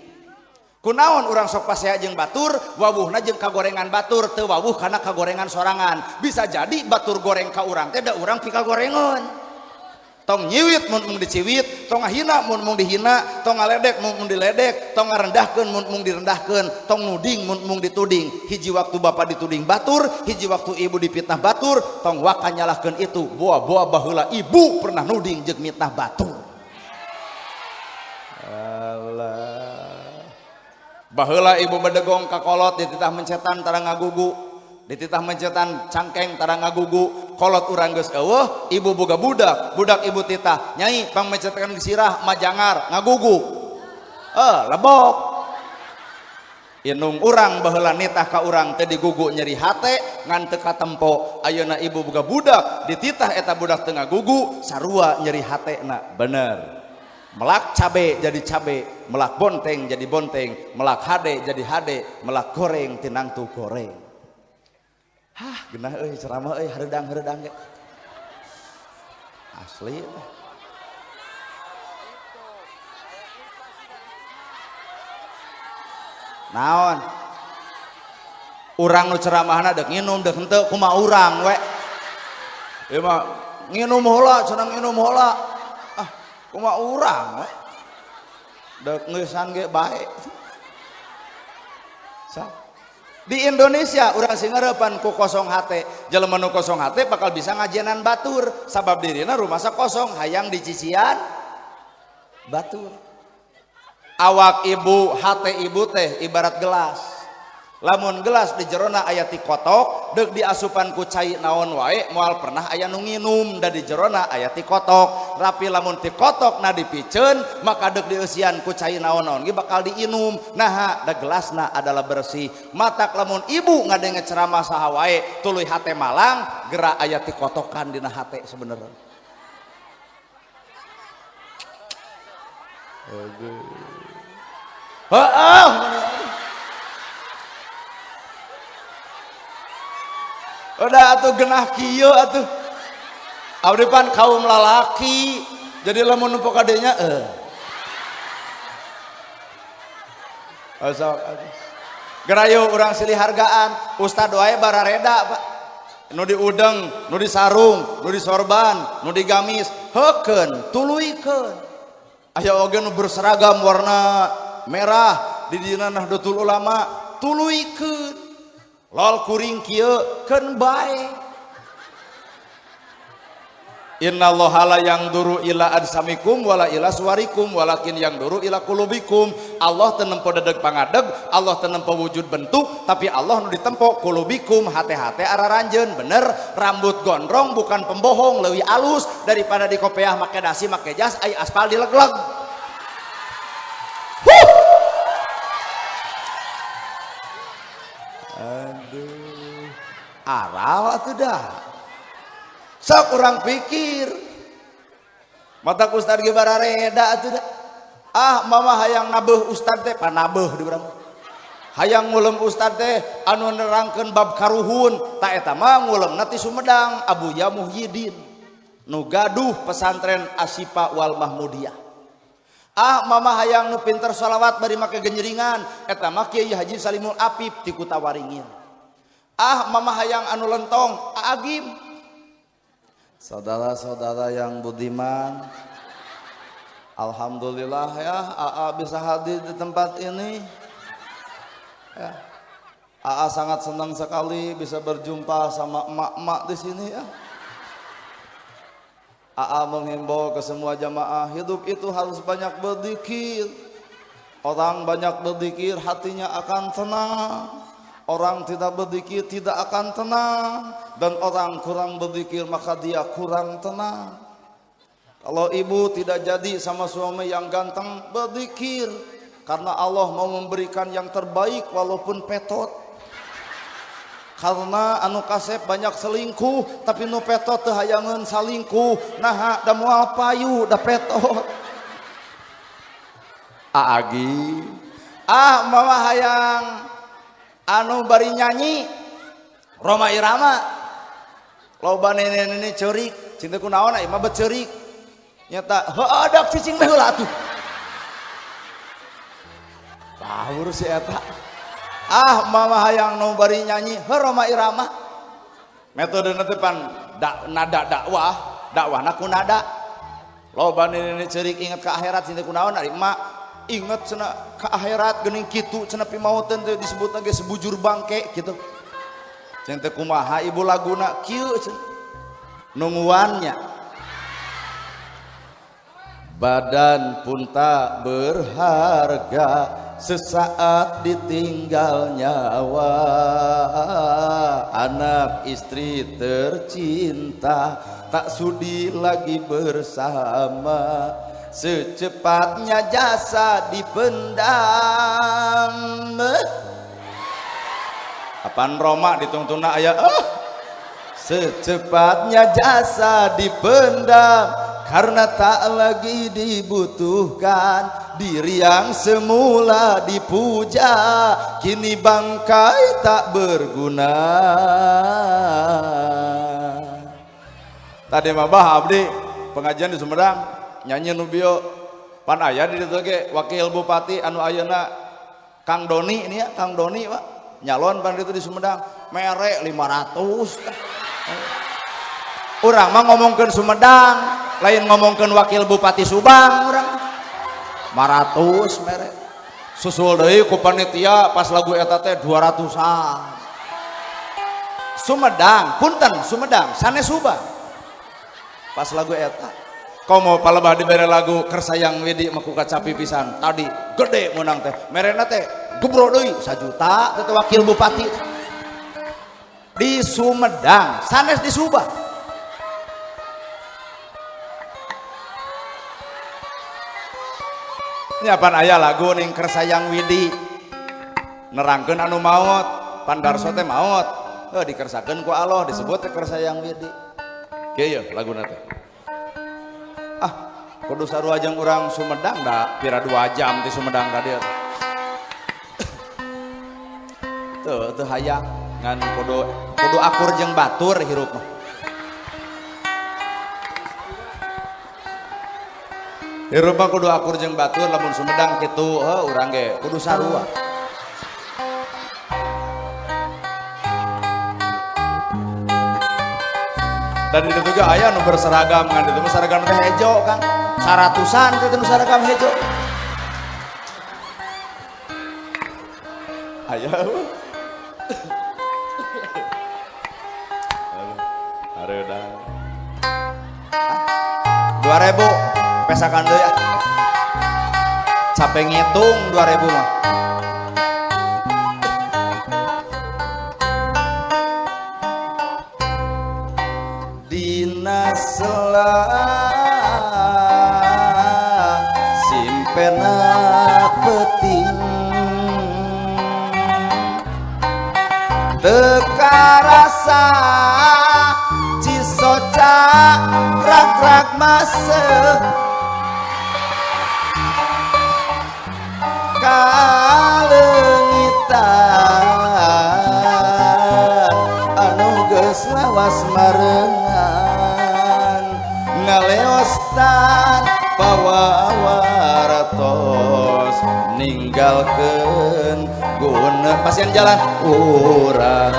Kunaon urang sok pasea jeung batur, wawuhna jeung kagorengan batur, teu wawuh kana kagorengan sorangan. Bisa jadi batur goreng ka urang teh da urang pika gorengon. Tong nyiwit mun mung diciwit, tong ngahina mun mung dihina, tong ngaledek mun mung diledek, tong ngarendahkeun mun mung direndahkeun, tong nuding mun mung dituding. Hiji waktu bapak dituding batur, hiji waktu ibu dipitnah batur, tong waka nyalahkeun itu. Boa-boa baheula ibu pernah nuding jeung mitnah batur. Allah. Baheula ibu bedegong ka kolot dititah mencetan tara ngagugu, dititah mencetan cangkeng tara ngagugu, kolot urang geus eueuh, ibu boga budak, budak ibu titah, nyai pang mencetkan sirah majangar ngagugu. Lebok. Inung urang baheula nitah ka urang teh digugu nyeri hate ngan teu katempo. Ayeuna ibu boga budak, dititah eta budak teu ngagugu, sarua nyeri hatena. Bener. Melak cabe jadi cabe, melak bonteng jadi bonteng, melak hade jadi hade, melak goreng tinang tu goreng. Hah, genah euy ceramah euy hareudang-hareudang ge. Asli. Naon? Urang nu ceramahna deuk nginum deuk henteu kumaha urang we. Ieu mah nginum heula cenah nginum heula. Kumaha urang we deuk ngeusan ge bae. Di Indonesia urang sing ngeurepan ku kosong hate, jelema nu kosong hate bakal bisa ngajenan batur sabab dirina rumasa kosong hayang dicician batur. Awak ibu hate ibu teh ibarat gelas. Lamun gelas di jerona aya ti kotok deuk diasupan ku cai naon wae moal pernah aya nu nginum da di jerona aya ti kotok. Rapi lamun ti kotok na dipiceun maka deuk dieusian ku cai naon-naon ge bakal diinum. Nah da gelasna adalah bersih. Matak lamun ibu ngadenge ceramah saha wae tuluy hate malang geura aya ti kotokan dina hate sebenarnya. Udah atuh genah kieu atuh. Abdi pan kaum lalaki. Jadi lamun numpuk kadenya Asal gerayo urang silih hargaan, ustad wae barareda Pak. Nu diudeng, nu disarung, nu disorban, nu digamis, heukeun, tuluykeun. Aya oge nu berseragam warna merah di dina Nahdlatul Ulama, tuluykeun. Lol kuring kieu keun bae. Innallaha la yangduru ila ajsamikum wala ila suwarikum walakin yangduru ila qulubikum. Allah teu nempo dedeg pangadeg, Allah teu nempo wujud bentuk, tapi Allah nu ditempo qulubikum, hate-hate araranjeun. Bener, rambut gondrong bukan pembohong, leuwih alus daripada di kopiah make dasi make jas ai aspal dilegleg. Aduh, aral atuh dah. Sok urang pikir, mata ustad ge barareda atuh dah. Mama hayang nabeuh ustad teh panabeuh di urang. Hayang ngulem ustad teh anu nerangkeun bab karuhun, ta eta mah ngulemna ti Sumedang Abuya Muhyiddin nu gaduh pesantren Asyifa wal Mahmudiyah. Mama hayang nu pinter sholawat bari make genjeringan, eta mah Kiai Haji Salimul Apip ti Kutawaringin. Mama hayang anu lentong, Agim. Saudara-saudara yang budiman, alhamdulillah ya, bisa hadir di tempat ini. Ya. Sangat senang sekali bisa berjumpa sama emak-emak di sini ya. Menghimbau ke semua jamaah, hidup itu harus banyak berzikir. Orang banyak berzikir hatinya akan tenang. Orang tidak berzikir tidak akan tenang. Dan orang kurang berzikir maka dia kurang tenang. Kalau ibu tidak jadi sama suami yang ganteng, berzikir. Karena Allah mau memberikan yang terbaik walaupun petot. Karena anu kasep banyak selingkuh, tapi nu petot teu hayangeun salingkuh. Nah, da moal payu da petot. Aagi mama hayang anu bari nyanyi Roma Irama loba nene ceurik cinta kunaon ieu mah beceurik nyata heudak cicing meh heula atuh pahur si eta mama hayang nu bari nyanyi Roma Irama metode netepan nada dakwahna ku nada loba nene ceurik inget ka akhirat cinta kunaon ari emak inget cenah ka akhirat geuning kitu cenah pimaoteun teh disebutna ge sebujur bangke kitu cenah teh kumaha ibu laguna kieu cenah nungguannya badan pun tak berharga sesaat ditinggal nyawa anak istri tercinta tak sudi lagi bersama secepatnya jasa dipendam apaan Roma ditungtungna aya secepatnya jasa dipendam karena tak lagi dibutuhkan diri yang semula dipuja kini bangkai tak berguna tadi mah abdi pengajian di Sumedang nyanyi nubio pan aya di ditu ge wakil bupati anu ayeuna Kang Doni ini ya Kang Doni Pak nyalon pan ditu di Sumedang mere 500 urang mah ngomongkeun Sumedang lain ngomongkeun wakil bupati Subang urang 500 mere susul deui ku panitia pas lagu eta teh 200-an Sumedang punten Sumedang sanes Subang pas lagu eta komo palebah dibere lagu Kersayang Widi maku kacapi pisan tadi gede menang teh merena teh gebro deui 1 juta teh wakil bupati di Sumedang sanes di Subang ini apaan aya lagu ning Kersayang Widi nerangkeun anu maot pandarso teh maot dikersakeun ku Allah disebut teh Kersayang Widi kieu laguna teh kudu sarua jeung urang Sumedang da pira 2 jam di Sumedang da dieu teu hayang ngan kudu akur jeung batur hirup mah hirup mah kudu akur jeung batur lamun Sumedang kitu urang ge kudu sarua dan itu juga aya nu berseragam kan itu seragam teh hejo kan 100-an itu nu seragam hejo aya hareuda 2000 pesakan deui capek ngitung 2000 mah simpena peting teka rasa cisoca rag-rag masuk kalengitan anu geus lawas marengan ngaleostan pawawaratos ninggalkeun guna pasien jalan urang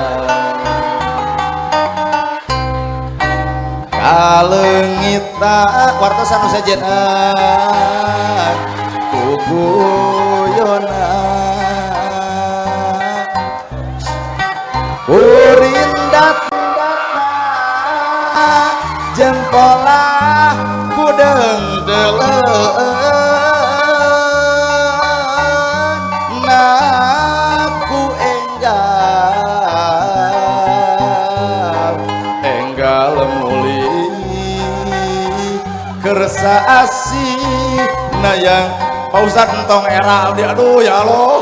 kalengitan wartos anu sajenak kuguyona urindat jempola kudeng deleun naku enggal muli kersa asih nayang Pak Ustad entong era abdi aduh ya Allah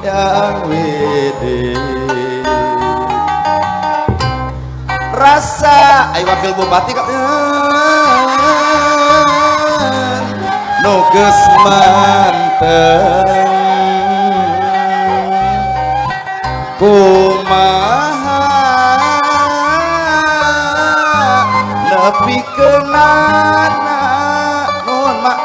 yang widi rasa ay wakil bupati nu geus manteng kumaha nepikeunana nuhun mak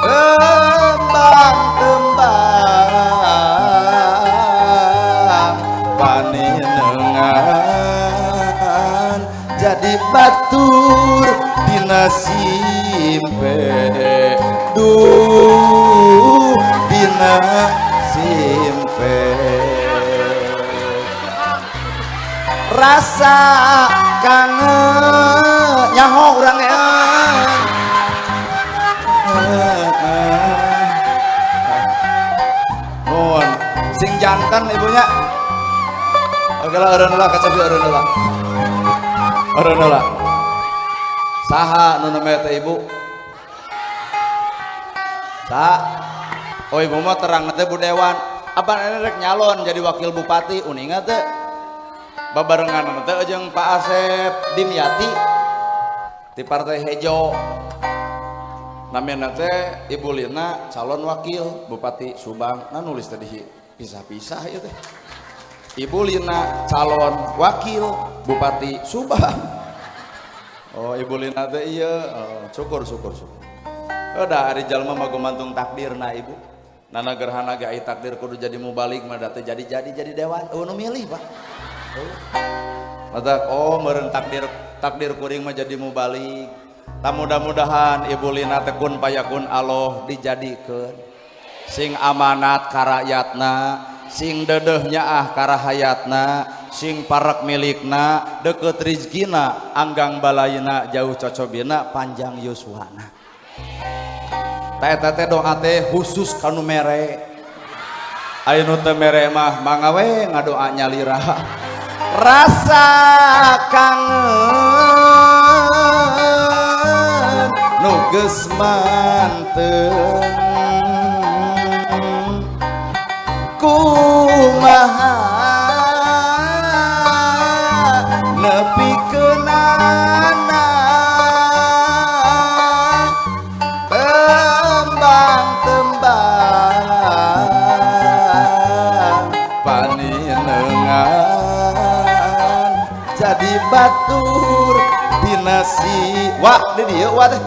tembang-tembang paninengan jadi batur dina simpe duh dina simpe rasa kangen nyaho urang nuhun sing jantan ibunya oke lah eureun heula kacabi eureun heula saha nu namanya teh ibu saha oh ibu mah terang teh budewan apa rek nyalon jadi wakil bupati uninga teh babarengan teh jeung Pak Asep Dimyati di partai Hejo namanya teh Ibu Lina calon wakil bupati Subang nah nulis tadi pisah-pisah ya teh Ibu Lina calon wakil bupati Subang oh Ibu Lina teh iya syukur udah hari jalma mah gumantung takdir na ibu nana gerhana ge aya takdir kudu jadi mubalik mah teh jadi dewan nu milih Pak mata oh meureun takdir kuring mah jadi mubalik tak mudah-mudahan Ibu Lina teh kun payakun Allah dijadikeun sing amanat ka rakyatna sing deudeuh nyaah ka rahayatna sing parek milikna deukeut rizkina anggang balayna jauh cocobina panjang yuswana teh doa teh khusus kanu mere aya nu teu mere mah mangga we ngadoa nyalira rasa kangen nu geus manteng kumaha nepikeunana tembang-tembang paninengan jadi batur dina si wah di dieu wah teh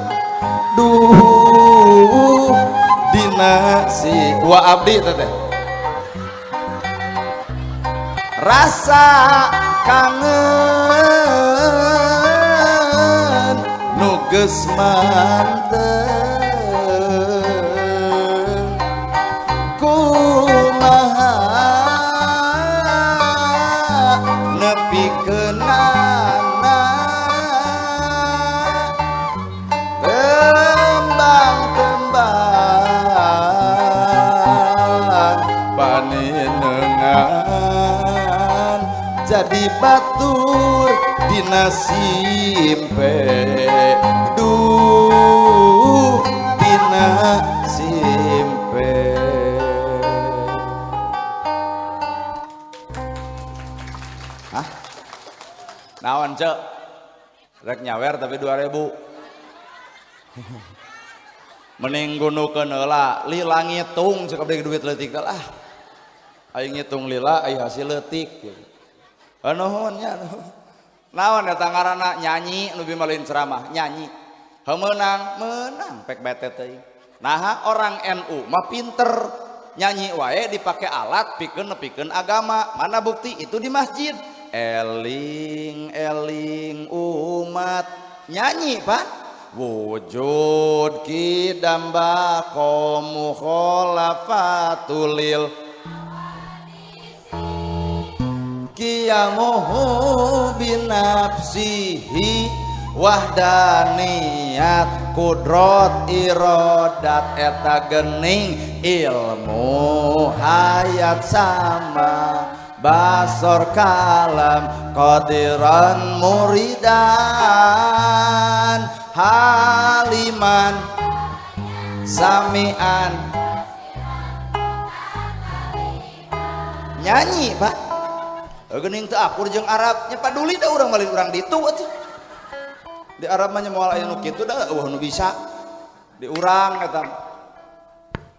duh dina si wah abdi teh rasa kangen nu geus manteng kumaha nepikeunana tembang-tembang paninengan jadi batur dina simpe duh dina simpe hah naon cek rek nyawer tapi 2000 mending gunukeun heula lila ngitung cek abdi duit leutik teh lah aya ngitung lila aya hasil leutik nuhun nya naon eta ngaranna nyanyi nu bimalin ceramah nyanyi menang pek bete teuing nah orang NU mah pinter nyanyi wae dipake alat pikeun agama mana bukti itu di masjid eling eling umat nyanyi Pak wujud kidamba qamu khalafatulil qiyamuhu binafsihi wahdaniyat kudrot irodat eta gening ilmu hayat sama basor kalam qadiran muridan haliman samian nyanyi Pak geuning teu akur jeung Arab nya paduli da urang balik urang ditu atuh di Arab mah nya moal aya nu kitu da eueuh nu bisa di urang eta.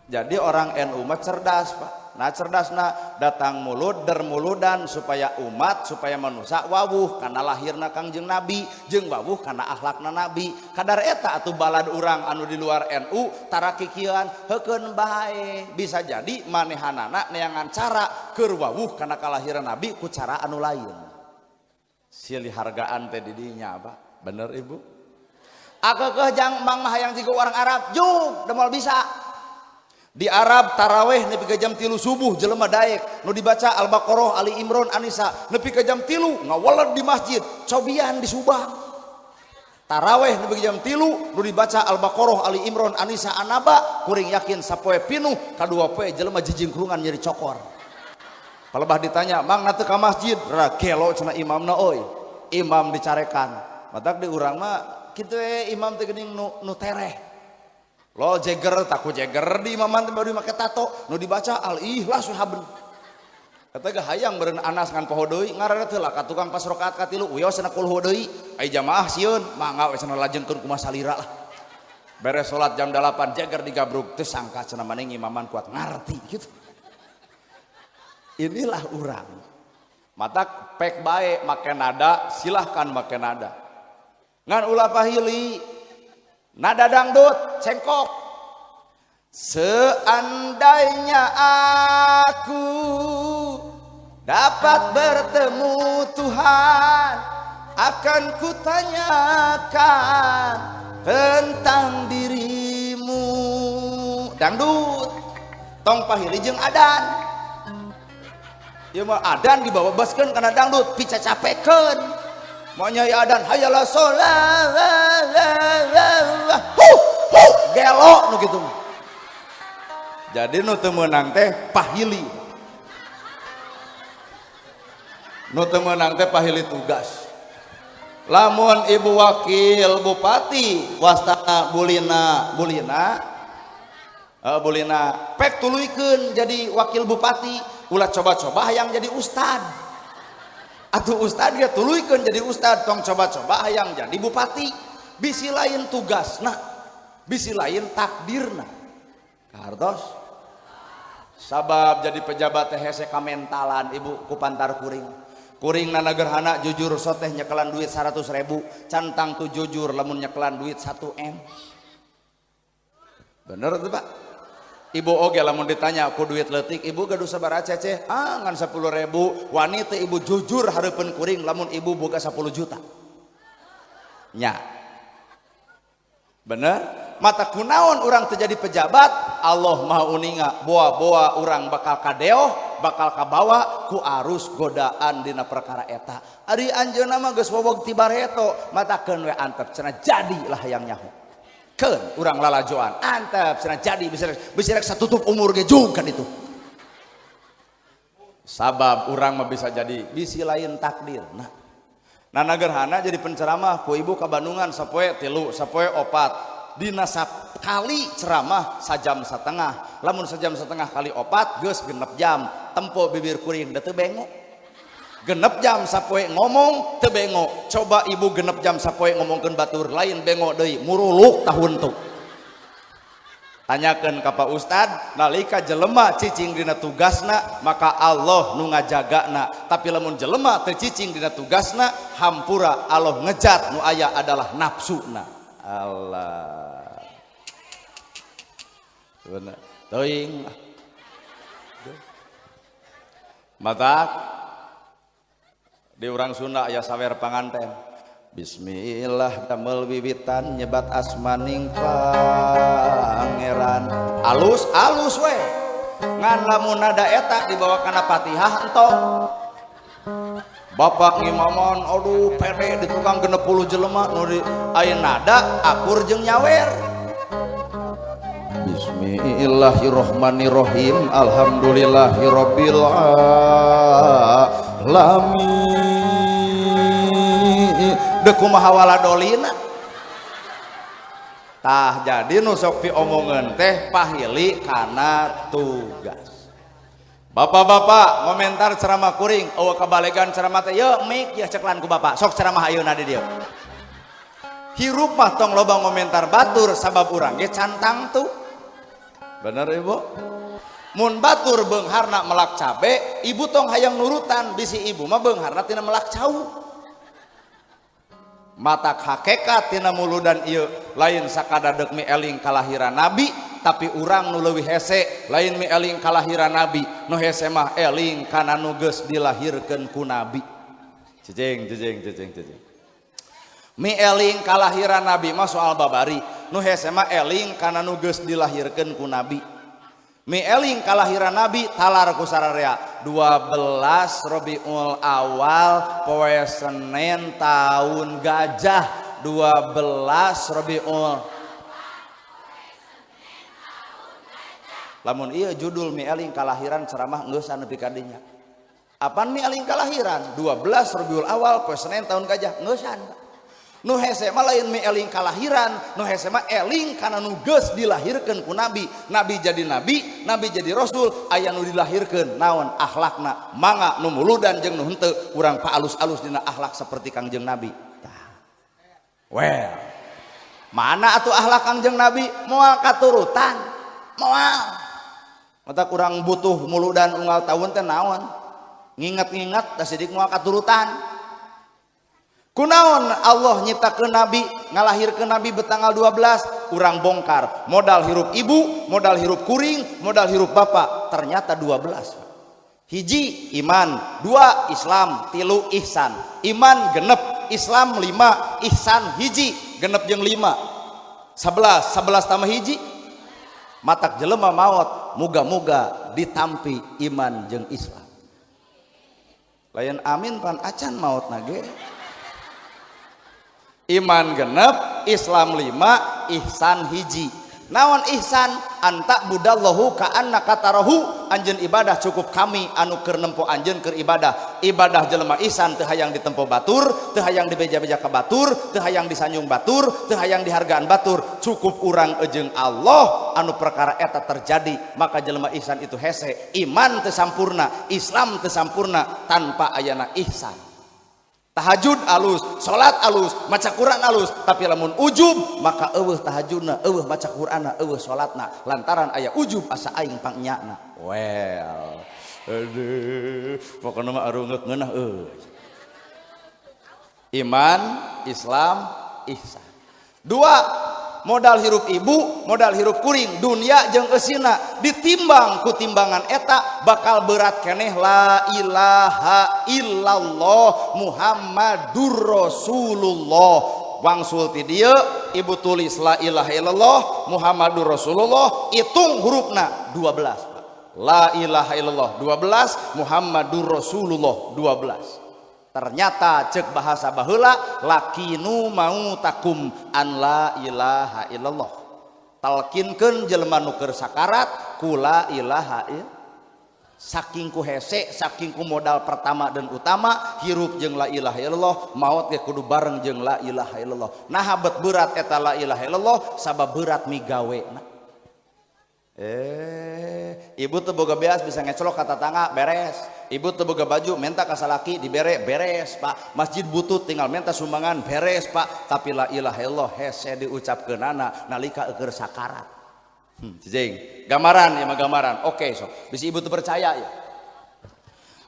Jadi orang NU mah cerdas Pak. Nah cerdasna datang mulut dermuludan supaya umat supaya manusia wawuh karena lahirna Kangjeng Nabi jeung wawuh karena akhlakna Nabi. Kadar eta atuh balad urang anu di luar NU tara kikieuan heukeun bae. Bisa jadi manehanana neangan cara keur wawuh karena kalahiran Nabi ku cara anu lain. Silih hargaan teh di dinya Pak. Bener Ibu? Akeukeeh jang mang mah hayang jiga orang Arab juk demal bisa. Di Arab taraweh nepi ka jam 3 subuh jelema daek nu dibaca Al-Baqarah, Ali Imran, An-Nisa nepi ka jam 3 ngawalad di masjid cobian di Subang. Taraweh nepi ka jam 3 nu dibaca Al-Baqarah, Ali Imran, An-Nisa, An-Naba kuring yakin sapoe pinuh kadua poe jelema jijingkrungan nyeri cokor. Palebah ditanya, "Mang na teu ka masjid?" Ra gelo cenah imamna euy. Imam dicarekan. Matak di urang mah kitu imam teh geuning nu tereh. Lo jeger takut jeger di imaman baru make tato nu dibaca al-ikhlas haben. Eta ge hayang beureun Anas ngan poho deui ngaranna teh lah ka tukang pas rakaat ka 3 wios cenah kulhu deui ai jamaah sieun mangga we cenah lajengkeun kumaha salira lah. Beres salat jam 8 jeger digabruk teu sangka cenah maneh imaman kuat ngarti gitu. Inilah urang. Matak pek bae make nada silahkan make nada. Ngan ulah pahili nada dangdut cengkok. Seandainya aku dapat bertemu Tuhan akan kutanyakan tentang dirimu. Dangdut tong pahili jeung adan. Ieu mah adan dibawa baskeun kana dangdut pica capekeun. Mau nyai adan hayalah sholat gelo nu gitu. Jadi nu teu meunang teh pahili. Nu teu meunang teh pahili tugas. Lamun ibu wakil bupati wastana bulina pek tuluykeun jadi wakil bupati ulah coba-coba hayang jadi ustad. Atuh ustad dia tuluykeun jadi ustad tong coba-coba hayang jadi bupati. Bisi lain tugasna, bisi lain takdirna. Kartos sabab jadi pejabat teh hese kamentalan Ibu ku pantar kuring. Kuringna nagerhana jujur soteh nyekelan duit 100.000, cantang tu jujur lamun nyekelan duit 1 M. Bener tuh Pak? Ibu oge lamun ditanya ku duit leutik ibu gaduh sabaraha cece? Ngan 10.000. Wani teh ibu jujur hareupeun kuring lamun ibu boga 10 juta. Nya. Bener? Mata kunaon urang teu jadi pejabat, Allah Maha uninga boa-boa urang bakal kadeoh, bakal kabawa ku arus godaan dina perkara eta. Ari anjeunna mah geus weweg ti bareto, matakeun we antep cenah jadilah hayang nyaho. Keun urang lalajoan antep cenah jadi bisa rek satutup umur ge kan itu. Sabab urang mah bisa jadi bisi lain takdir. Nah nagerhana jadi penceramah ku ibu ka Bandungan sapoe 3 sapoe 4 dina sakali ceramah sajam satengah. Lamun sajam setengah kali 4 geus 6 jam. Tempo bibir kuring da teu bengok. 6 jam sapoe ngomong teu bengok. Coba ibu 6 jam sapoe ngomongkeun batur lain bengok deui muruluk tahun tuh. Tanyakeun ka Pak Ustad nalika jelema cicing dina tugasna maka Allah nu ngajagana. Tapi lamun jelema teu cicing dina tugasna hampura Allah ngejat nu aya adalah nafsuna. Allah. Bener. Teuing. Matak di urang Sunda aya sawer panganten. Bismillah damel wiwitan nyebat asmaning pangeran. Alus we. Ngan lamun nada eta dibawa kana Fatihah entong. Bapak ngimaman aduh pede di tukang 60 jelema nu di aya nada akur jeung nyawer. Bismillahirrahmanirrahim. Alhamdulillahirabbil alamin. Deuk kumaha waladolina. Tah jadi nu sok diomongeun teh pahili kana tugas. Bapak-bapak komentar ceramah kuring eueuh kabalegan ceramah teh yeuh mik ya ceklan ku bapak sok ceramah ayeuna di dieu. hirup mah tong loba ngomentar batur sabab urang ge cantang tuh. Bener ibu? Mun batur beungharna melak cabe, ibu tong hayang nurutan, bisi ibu mah beungharna tina melak cau. Matak hakikat tina muludan ieu lain sakadadeg mi eling kalahiran nabi, tapi urang nu leuwih hese lain mi eling kalahiran nabi, nu hese mah eling kana nu geus dilahirkeun ku nabi. Cicing. Mi eling kalahiran nabi mah soal babari, nu hese mah eling kana nu geus dilahirkeun ku nabi. Mi eling kalahiran nabi talar ku sararea 12 Rabiul Awal poe Senin tahun gajah 12 Rabiul. Lamun ieu judul mi eling kalahiran ceramah geus nepi ka dinya. Apaan mi eling kalahiran 12 Rabiul Awal poe Senin tahun gajah ngeusan. Nu hese mah lain mi eling kalahiran, nu hese mah eling kana nu geus dilahirkeun ku nabi. Nabi jadi nabi, nabi jadi rasul, aya nu dilahirkeun naon akhlakna mangga nu muludan jeung nu henteu urang paalus-alus dina akhlak saperti Kangjeng Nabi. Tah. Well. Mana atuh akhlak Kangjeng Nabi? Moal katurutan. Moal. Mata kurang butuh muludan unggal tahun teh naon? Nginget-nginget da sidik moal katurutan. Kunaon Allah nyiptakeun nabi, ngalahirkeun nabi betanggal 12, urang bongkar modal hirup ibu, modal hirup kuring, modal hirup bapak, ternyata 12. Hiji iman, 2 Islam, 3 ihsan. Iman genep, Islam 5, ihsan hiji, genep jeung 5. 11 tambah hiji. Matak jelema maot, muga-muga ditampi iman jeung Islam. Layan amin pan acan maot nage. Iman genep, Islam 5, ihsan hiji. Naon ihsan? Anta budallahu ka annaka tarahu. Anjeun ibadah cukup kami anu keur nempo anjeun keur ibadah. Ibadah jelema ihsan teu hayang ditempo batur, teu hayang dibeja-beja ka batur, teu hayang disanyung batur, teu hayang dihargaan batur. Cukup urang ejeung Allah anu perkara eta terjadi, maka jelema ihsan itu hese. Iman teu sampurna, Islam teu sampurna tanpa ayana ihsan. Tahajud alus, salat alus, maca Quran alus, tapi lamun ujub maka eueuh tahajudna, eueuh maca Quranna, eueuh salatna lantaran aya ujub asa aing pangnyana. Well. Aduh, pokona mah arungek ngeunah euy. Iman, Islam, ihsan. 2 modal hirup ibu, modal hirup kuring, dunia jeung eusina ditimbang ku timbangan eta bakal berat keneh la ilaha illallah Muhammadur Rasulullah. Wangsul ti dieu ibu tulis la ilaha illallah Muhammadur Rasulullah, hitung hurufna 12. La ilaha illallah 12, Muhammadur Rasulullah 12. Ternyata cek bahasa baheula lakinu mautakum an la ilaha illallah. Talkinkeun jelema nu keur sakarat ku la ilaha illallah. Saking ku hese, saking ku modal pertama dan utama hirup jeung la ilaha illallah, maot ge kudu bareng jeung la ilaha illallah. Nah bet berat eta la ilaha illallah sabab berat migawena. Ibu teu boga beas bisa ngecolok ka tetangga beres. Ibu teu boga baju menta ka salaki dibere beres Pak. Masjid butut tinggal menta sumbangan beres Pak. Tapi la ilaha illallah hese diucapkeunana nalika keur sakarat. Cicing, gambaran ya mah gambaran. Oke sok. Bisi ibu teu percaya ya.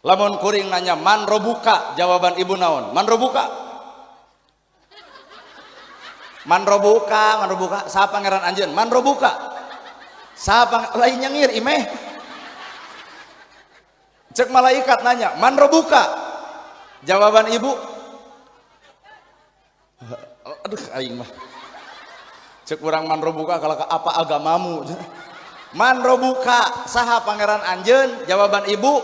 Lamun kuring nanya man robuka, jawaban ibu naon? Man robuka. Man robuka, saha pangeran anjeun? Man robuka. Saha lain nyengir imeh. Cek malaikat nanya, "Man robuka?" Jawaban ibu, aduh aing mah. Cek urang man robuka kalau apa agamamu? Man robuka, saha pangeran anjeun? Jawaban ibu,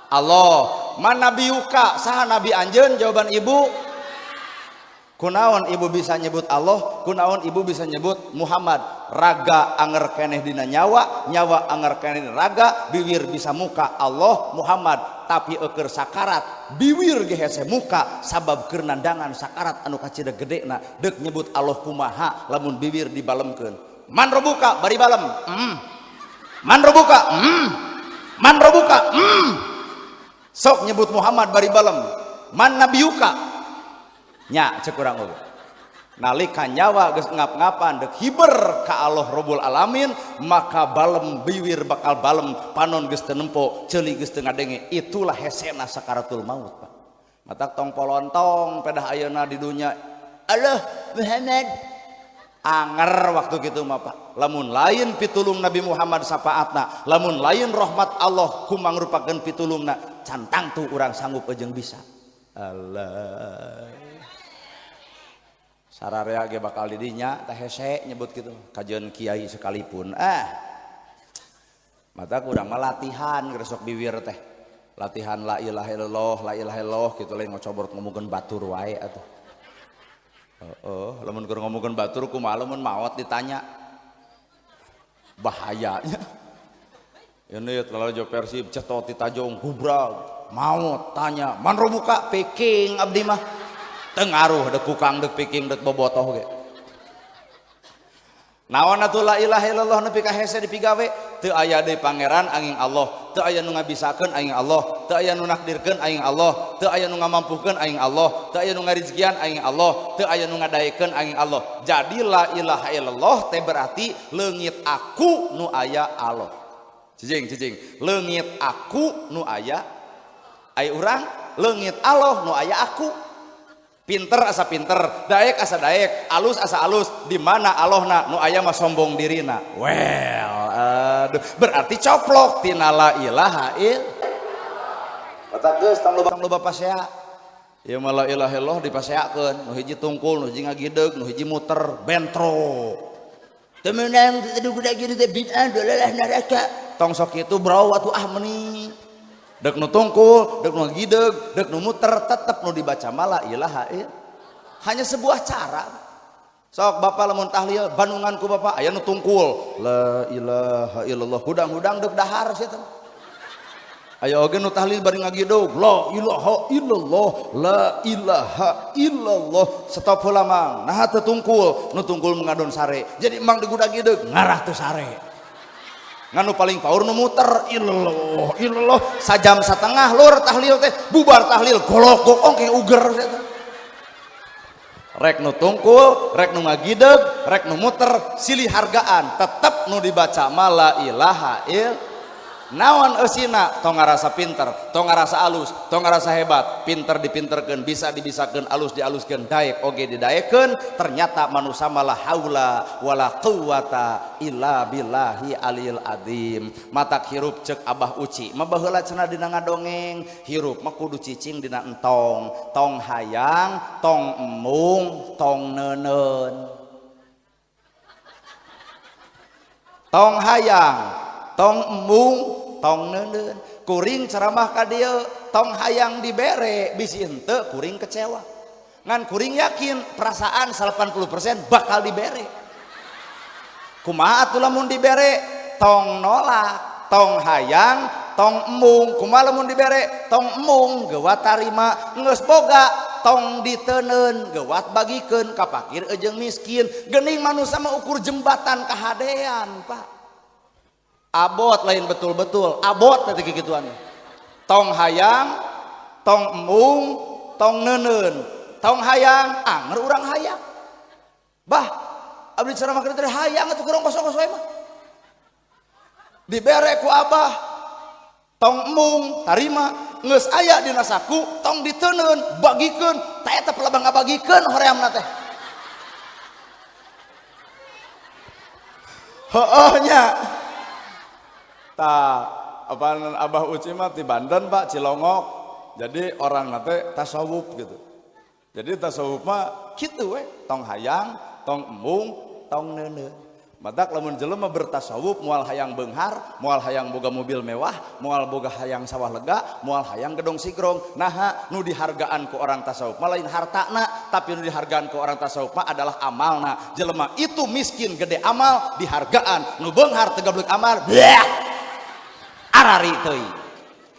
Allah. Man nabiyuka, saha nabi anjeun? Jawaban ibu, kunaon ibu bisa nyebut Allah, kunaon ibu bisa nyebut Muhammad. Raga anger keneh dina nyawa, nyawa anger keneh dina raga, bibir bisa muka Allah Muhammad, tapi eueur sakarat bibir ge hese muka sabab keur nandangan sakarat anu kacideg gedena deuk nyebut Allah kumaha lamun bibir dibalemkeun. Man robuka bari balem. Man robuka. Man robuka. Sok nyebut Muhammad bari balem. Man nabiyuka. Nya cek urang oge. nalika nyawa geus ngap-ngapan dek hiber ka Allah Rabbul Alamin, maka balem biwir bakal balem, panon geus teu nempo, ceuli geus teu ngadenge. Itulah hesena sakaratul maut, Pak. Matak tong polontong pedah ayeuna di dunya Allah Muhammad anger waktu gitu mah Pak. Lamun lain pitulung Nabi Muhammad sapaatna, lamun lain rahmat Allah kumangrupakeun pitulungna, cantang tuh urang sanggup jeung bisa. Allah sararea ge bakal di dinya teh hese nyebut gitu kajeun kiai sekalipun. Mata kurang latihan gresok biwir teh. Latihan la ilaha illallah gitu lain ngocobor ngomongkeun batur wae atuh. Lamun keur ngomongkeun batur kumaha lamun maot ditanya. Bahayanya. Ini kalau jo Persib cetot di Tajong gubrag maot tanya man robuka peking abdi mah teu ngaruh dek kukang dek peking dek bobotoh ge. Naon atuh la ilaha illallah nepi ka hese dipigawe teu aya deui pangeran angin Allah, teu aya nu ngabisakeun aing Allah, teu aya nu nakdirkeun aing Allah, teu aya nu ngamampuhkeun aing Allah, teu aya nu ngarizkian aing Allah, teu aya nu ngadaekeun aing Allah. Jadi la ilaha illallah teh berarti leungit aku nu aya Allah. Cicing leungit aku nu aya ai urang, leungit Allah nu aya aku. Pinter asa pinter, daek asa daek, alus asa alus, di mana Allahna nu aya mah sombong dirina. Well, berarti coplok tina la ilaha illallah. Otak geus tong loba pasea. Ieu mah la ilaha illallah dipaseakeun, nu hiji tungkul, nu hiji ngagideug, nu hiji muter, bentro. Teu meunang teu kudu kitu teh bid'ah dolalah neraka. Tong sok kitu bro atuh meuni. Dek nu tungkul, dek nu gideug, dek nu muter, tetep nu dibaca mala ilaha illallah. Hanya sebuah cara. Sok bapak lamun tahlil bandungan ku bapak aya nu tungkul la ilaha illallah, hudang-hudang dek dahar sia teh. Aya oge nu tahlil bari ngagideug la ilaha illallah, la ilaha illallah. Stop heula mang. Nah teu tungkul, nu tungkul mengadon sare. Jadi mang digudag gideug ngarah teu sare. Nganu paling paur nu muter illallah sajam satengah lur tahlil teh bubar tahlil golok gokong kayak uger rek nu tungkul rek nu ngagideg rek nu muter silih hargaan tetep nu dibaca mala ilaha illallah. Naon eusina tong ngarasa pinter, tong ngarasa alus, tong ngarasa hebat, pinter dipinterkeun, bisa dibisakeun, alus dialuskeun, daek oge didaekeun, ternyata manusia malah haula wala quwata illa billahi alil azim. Matak hirup cek Abah Uci, mah baheula cenah dina ngadongeng, hirup mah kudu cicing dina entong, tong hayang, tong emung, tong neuneun. Tong hayang, tong embung, tong neuneun. Kuring ceramah ka dieu tong hayang dibere bisi henteu kuring kecewa. Ngan kuring yakin perasaan 80% bakal dibere. Kumaha atuh lamun dibere? Tong nolak, tong hayang, tong embung. Kumaha lamun dibere? Tong embung geuwat tarima, geus boga tong diteuneun geuwat bagikeun ka fakir jeung miskin. Geuning manusia mah ukur jembatan kahadean, Pak. Abot lain betul-betul, abot tadi kegituan. Tong hayang, tong embung, tong neuneun. Tong hayang, anger urang hayang. Bah, abdi ceramah kieu hayang atuh kurang kosong wae mah. Dibere ku Abah, tong embung tarima, geus aya dina saku, tong diteuneun, bagikeun, tah eta pelabang ngabagikeun horeamna teh. Heueuh nya. Apaan Abah Uci mah di Banten Pak, Cilongok. Jadi orang nate tasawuf gitu. Jadi tasawuf mah kitu we, tong hayang, tong embung, tong neuneun. Matak lamun jelema bertasawuf moal hayang beunghar, moal hayang boga mobil mewah, moal boga hayang sawah lega, moal hayang gedong sigrong. Nah, nu dihargaan ku orang tasawuf mah lain hartana, tapi nu dihargaan ku orang tasawuf mah adalah amalna. Jelema itu miskin gede amal dihargaan, nu beunghar teu gablek amal. Bleh. Arari teuing.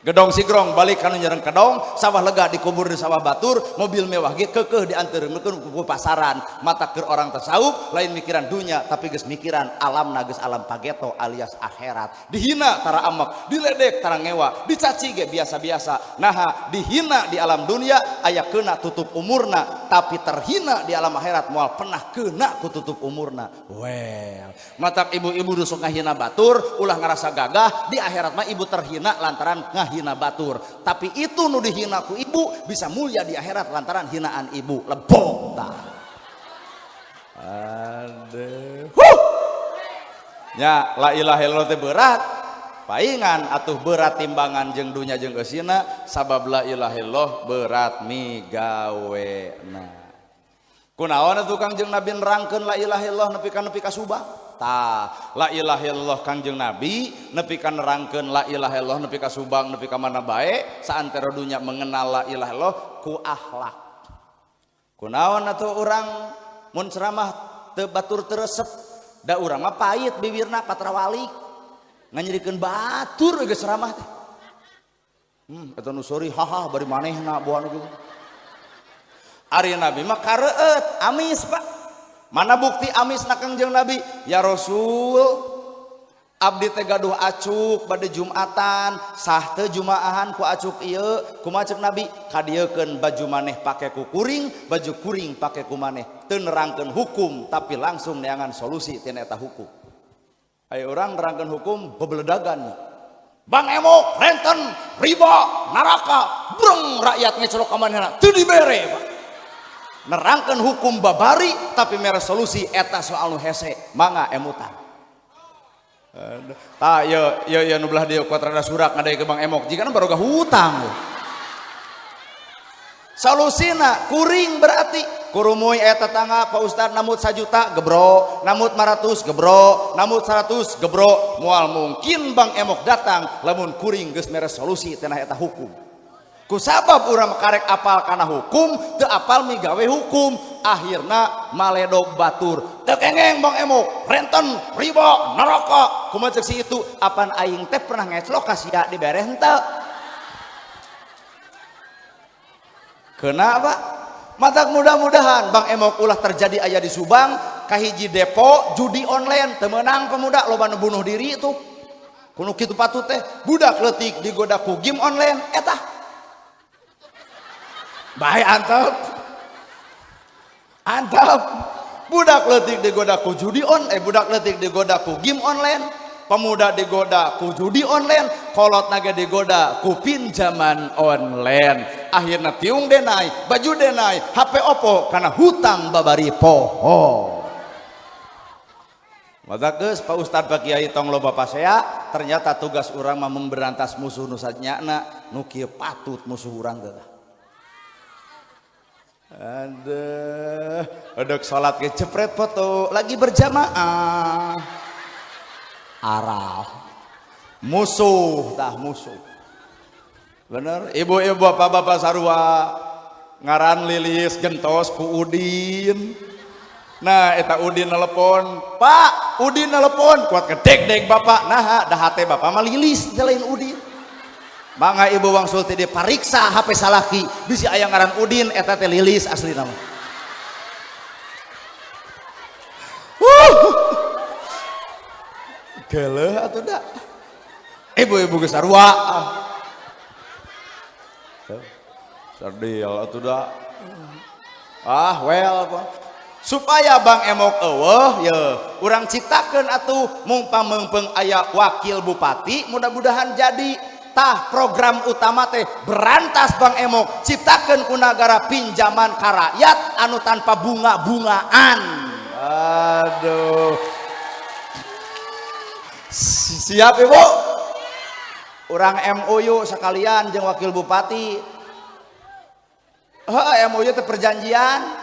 gedong sigrong balik kanu nyereng kedong, sawah lega dikubur di sawah batur, mobil mewah ge keukeuh dianteurkeun ku pasaran. Mata keur orang tasawuf lain mikiran dunia tapi geus mikiran alam geus alam pageto alias akhirat. Dihina tara amek, diledek tara ngewa, dicaci ge biasa-biasa. Nah, dihina di alam dunia aya keuna tutup umurna, tapi terhina di alam akhirat moal pernah keuna ku tutup umurna. Well, matak ibu-ibu sok ngahina batur ulah ngarasa gagah, di akhirat mah ibu terhina lantaran hina batur, tapi itu nu dihina ku ibu bisa mulia di akhirat lantaran hinaan ibu. Lebok tah. Aduh. Nya la ilaha illallah teh berat. Paingan atuh berat timbangan jeung dunya jeung eusina sabab la ilaha illallah berat migawena. Kunaon tukang jeung Nabi nerangkeun la ilaha illallah nepi ka subang? Tah, la ilaha illallah Kangjeng Nabi nepi ka nerangkeun la ilaha illallah nepi ka subang nepi ka mana bae saantero dunya mengenal la ilaha illallah ku akhlak. Kunaon atuh urang mun ceramah teu batur teu resep, da urang mah pait bibirna patrawalik. Nganyirikeun batur geus ceramah teh. Eta nu sori haha bari manehna boana gitu. Ari Nabi mah kareueut, amis Pak. Mana bukti amis na Kangjeng Nabi? Ya Rasul, abdi teh gaduh acuk bade Jumatan, sah teu jumaahan ku acuk ieu, kumaha ceuk Nabi? Kadiekeun baju maneh pake ku kuring, baju kuring pake ku maneh. Teu nerangkeun hukum, tapi langsung neangan solusi tina eta hukum. Aya urang nerangkeun hukum bebeledagan. Bang Emok, renten, riba, neraka, breng rakyat ngecelok ka manehna, teu dibere, Pak. Nerangkan hukum babari tapi mere solusi eta soal nu hese mangga emutan. Tah ya nu belah dieu kuat rada surak ngadai ke Bang Emok jigana baroga hutang. Solusina kuring berarti kurumuy eta tangga Pak Ustad namut 1 juta gebro, namut 500 gebro, namut 100 gebro. Moal mungkin Bang Emok datang lamun kuring geus mere solusi tina eta hukum. Kusabab urang karek apal kana hukum teu apal migawe hukum akhirna maledog batur teu kengeng Bang Emok renten riba neraka kumaha ceuk si itu apan aing teh pernah ngeclok ka sia dibere henteu kenapa matak mudah-mudahan Bang Emok ulah terjadi aya di Subang kahiji depo judi online teu meunang pemuda loba nu bunuh diri itu kudu kitu patut teh budak leutik digoda ku game online eta bae antep budak leutik digoda ku judi budak leutik digoda ku game online, pemuda digoda ku judi online, kolot naga digoda ku pinjaman online, akhirna tiung denai baju denai HP Oppo karena hutang babari poho. Mata geus Pak Ustad Pak Kiai tong loba pasea ternyata tugas urang mah memberantas musuh nu sadnyana nu kieu patut musuh urang teh. Aduh, sholat ke cepret foto lagi berjamaah. Arah musuh, bener. Ibu-ibu bapak-bapak sarua ngaran lilis gentos ku Udin. Nah, eta Udin nelpon, Pak, Udin nelpon, kuat kedek-dek bapak. Nah, dah hate bapak mah lilis lain Udin. Mangga ibu wangsul teh dipariksa HP salaki bisi aya ngaran Udin eta teh lilis asli nama. Geuleuh atuh da. Ibu-ibu geus sarua. Sardil atuh da. Well supaya Bang Emok eueuh ye urang ciptakeun atuh mumpang aya wakil bupati mudah-mudahan jadi. Tah program utama teh berantas Bang Emok ciptakeun ku nagara pinjaman ka rakyat anu tanpa bunga-bungaan. Aduh. Siap Ibu? Urang MOU sekalian jeung wakil bupati. MOU teh perjanjian.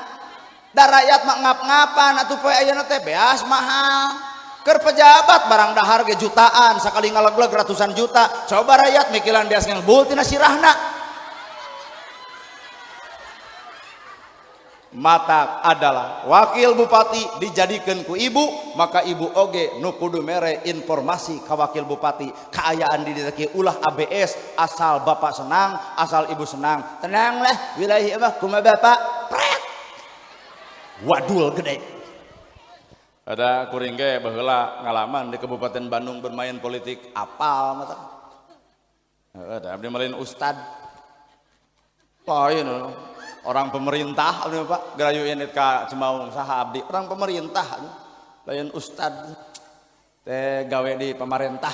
Da rakyat mah ngap-ngapan atuh poe ayeuna teh beas mahal. Keur pejabat barang dahar ge jutaan sakali ngalegleg ratusan juta coba rakyat mikiran beas ngebul tina sirahna Matak adalah wakil bupati dijadikan ku ibu, maka ibu oge nu kudu mere informasi ka wakil bupati kaayaan di dieu ulah ABS asal bapak senang, asal ibu senang. Tenanglah wilayah mah kumaha bapak? Pret. Wadul gede. Ada kuring ge baheula ngalaman di Kabupaten Bandung bermain politik apal mata. Ada abdi malin ustad. Lain orang pemerintah abdi Pak gerayueun ka Cimaung saha abdi orang pemerintah lain ustad teh gawe di pemerintah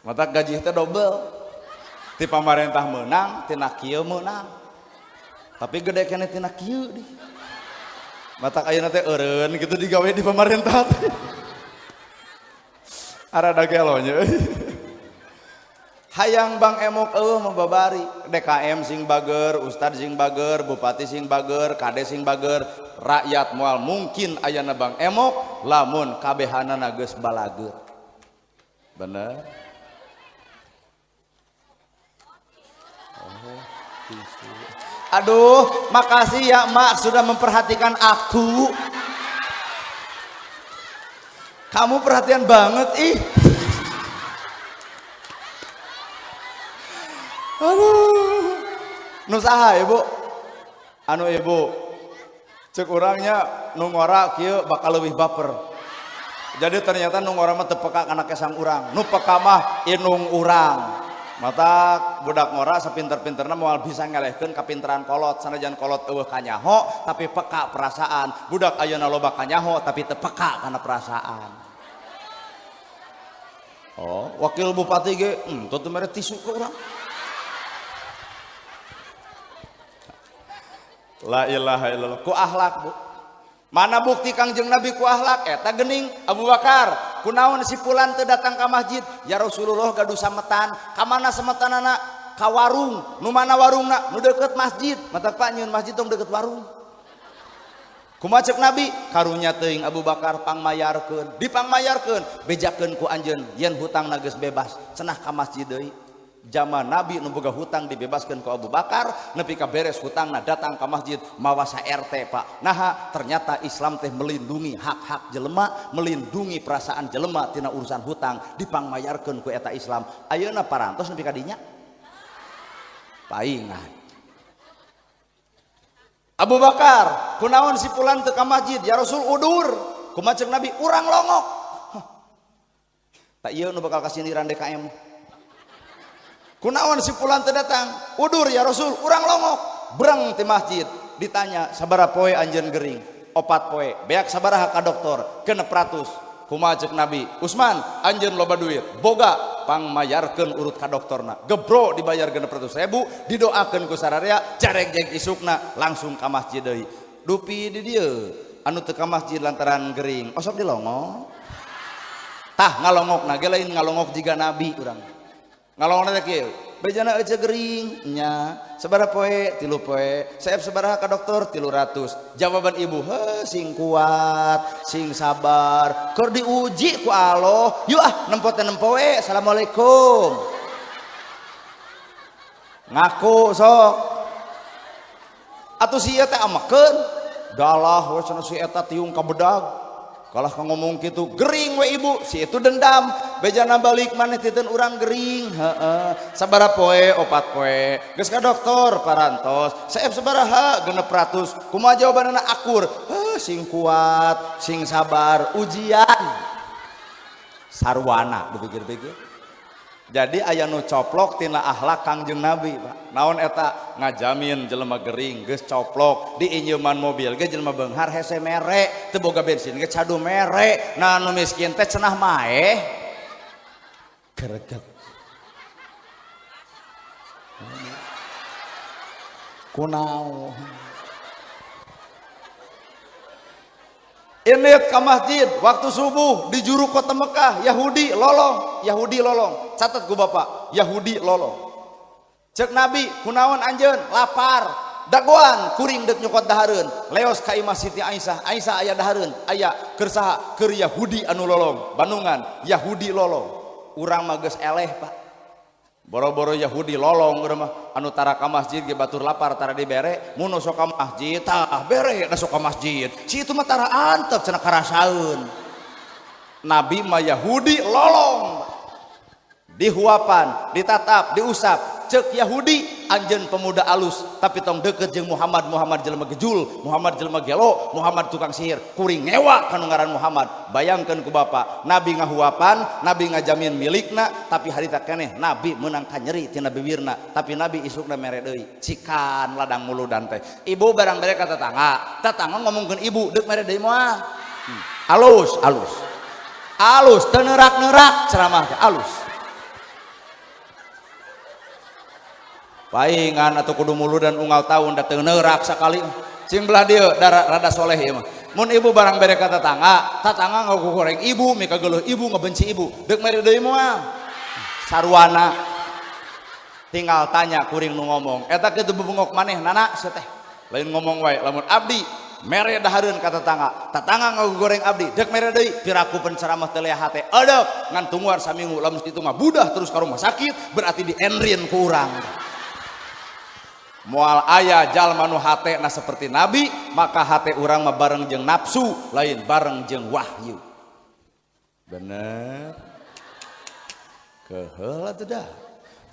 mata gaji teh double ti pemerintah menang tina kieu menang tapi gede keneh tina kieu di mata ayeuna teh eureun gitu digawe di pemerintah teh arada gelonya hayang Bang Emok membabari DKM sing bager, Ustad sing bager, Bupati sing bager, Kade sing bager, rakyat moal mungkin ayana Bang Emok lamun kabehanana geus balager. Bener? Aduh, makasih ya Mak sudah memperhatikan aku. Kamu perhatian banget ih. Aduh, nusaha ibu, anu ibu, cek orangnya nungora kieu bakal lebih baper. Jadi ternyata nungora mah tepeka karena kesang urang, nu peka mah inung urang. Mata budak ngora sepinter-pinterna moal bisa ngelehkeun kapinteran kolot, sanajan kolot eueuh kanyaho tapi peka perasaan. Budak ayeuna loba kanyaho tapi teu peka kana perasaan. Oh, wakil bupati ge, tuh mere tisu ke urang. La ilaha illallah ku akhlak bu mana bukti Kangjeng Nabi ku akhlak eta geuning Abu Bakar kunaon si fulan teu datang ka masjid ya Rasulullah gaduh sametan ka mana sametanana ka warung nu mana warungna nu deukeut masjid mata Pak nyieun masjid tong deukeut warung kumaha ceuk Nabi karunya teuing Abu Bakar pangmayarkeun dipangmayarkeun bejakeun ku anjeun yen hutangna geus bebas cenah ka masjid deui zaman Nabi nu boga hutang dibebaskan ku Abu Bakar nepi ka beres hutangna datang ke masjid mawa sa RT Pak nah ternyata Islam teh melindungi hak-hak jelema melindungi perasaan jelema tina urusan hutang dipangmayarkeun ku eta Islam ayeuna parantos nepi ka dinya paingan Abu Bakar kunaon si fulan teu ka masjid ya Rasul udur kumaha ceuk Nabi urang longok tak ieu nu bakal kasindiran DKM kunaon si fulan teu datang udur ya Rasul urang longok berang ti masjid ditanya sabaraha poe anjeun gering 4 poe beak sabaraha ka dokter 600 kumaha ceuk Nabi Usman anjeun loba duit boga pangmayarkeun urut ka dokterna gebro dibayar 600.000 didoakeun ku sararea jareg-jeg isukna langsung ka masjid deui dupi di dieu anu teu ka masjid lantaran gering osok dilongok tah ngalongokna ge lain ngalongok jiga Nabi urang ngalongna teh kieu bejana eueuh gering nya sabaraha poe 3 poe saep sabaraha ka dokter 300 jawaban ibu heuh sing kuat sing sabar keur diuji ku Allah yuk nempo teh nempo we assalamualaikum ngaku sok atuh si eta amakeun dalah we cenah si eta tiung ka bedag kalah ka ngomong kitu gering we ibu si itu dendam bejana balik maneh titeun urang gering heeh sabaraha poe 4 poe geus ka dokter parantos saep sabaraha 600 kumaha jawabanna akur sing kuat sing sabar ujian sarwana dipikir-pikir jadi aya nu coplok tina akhlak Kangjeng Nabi Pak naon eta ngajamin jelema gering geus coplok di injeuman mobil ge jelema beunghar hese mere teu boga bensin ge cadu mere nah nu miskin teh cenah maeh greget kunaon init ke masjid waktu subuh di juru kota Mekah Yahudi lolong catat ku bapak Yahudi lolong cek Nabi kunaon anjeun lapar dagoan kuring dek nyokot dahareun leos ka imah Siti Aisyah aya dahareun aya keur saha keur Yahudi anu lolong Bandungan Yahudi lolong urang mah geus eleh Pak boro-boro Yahudi lolong urang mah anu tara ka masjid ge batur lapar tara dibere mun sok ka masjid tah bere da sok ka masjid si itu mah tara antep cenah karasaeun. Nabi mah Yahudi lolong dihuapan ditatap diusap cek Yahudi anjeun pemuda alus tapi tong deket jeung Muhammad jelema gejul Muhammad jelema gelo Muhammad tukang sihir kuring ngewa kanu ngaran Muhammad. Bayangkeun ku Bapak Nabi ngahuapan Nabi ngajamin milikna tapi harita keneh Nabi meunang ka nyeri tina bibirna tapi Nabi isukna mere deui cikan ladang muludan teh ibu barang bere ka tetangga ngomongkeun ibu deuk mere deui moal alus teu neurak-neurak ceramah teh alus paingan atau kudu muludan unggal tahun dateng neurak sakali cing belah dieu rada soleh ieu mah mun ibu barang bere ka tetangga ngagoreng ibu mika geuleuh ibu ngabenci ibu deuk mere deui moal sarwana tinggal tanya kuring nu ngomong eta kitu bebungok maneh nana sia teh lain ngomong wae lamun abdi mere dahareun ka tetangga ngagoreng abdi deuk mere deui piraku penceramah teu lea hate edeuk ngan tungguan saminggu lamun kitu mah budah terus ka rumah sakit berarti di enrin ku urang. Moal aya jalma nu hatena seperti Nabi maka hate urang mah bareng jeung nafsu lain bareng jeung wahyu. Bener keheula teh dah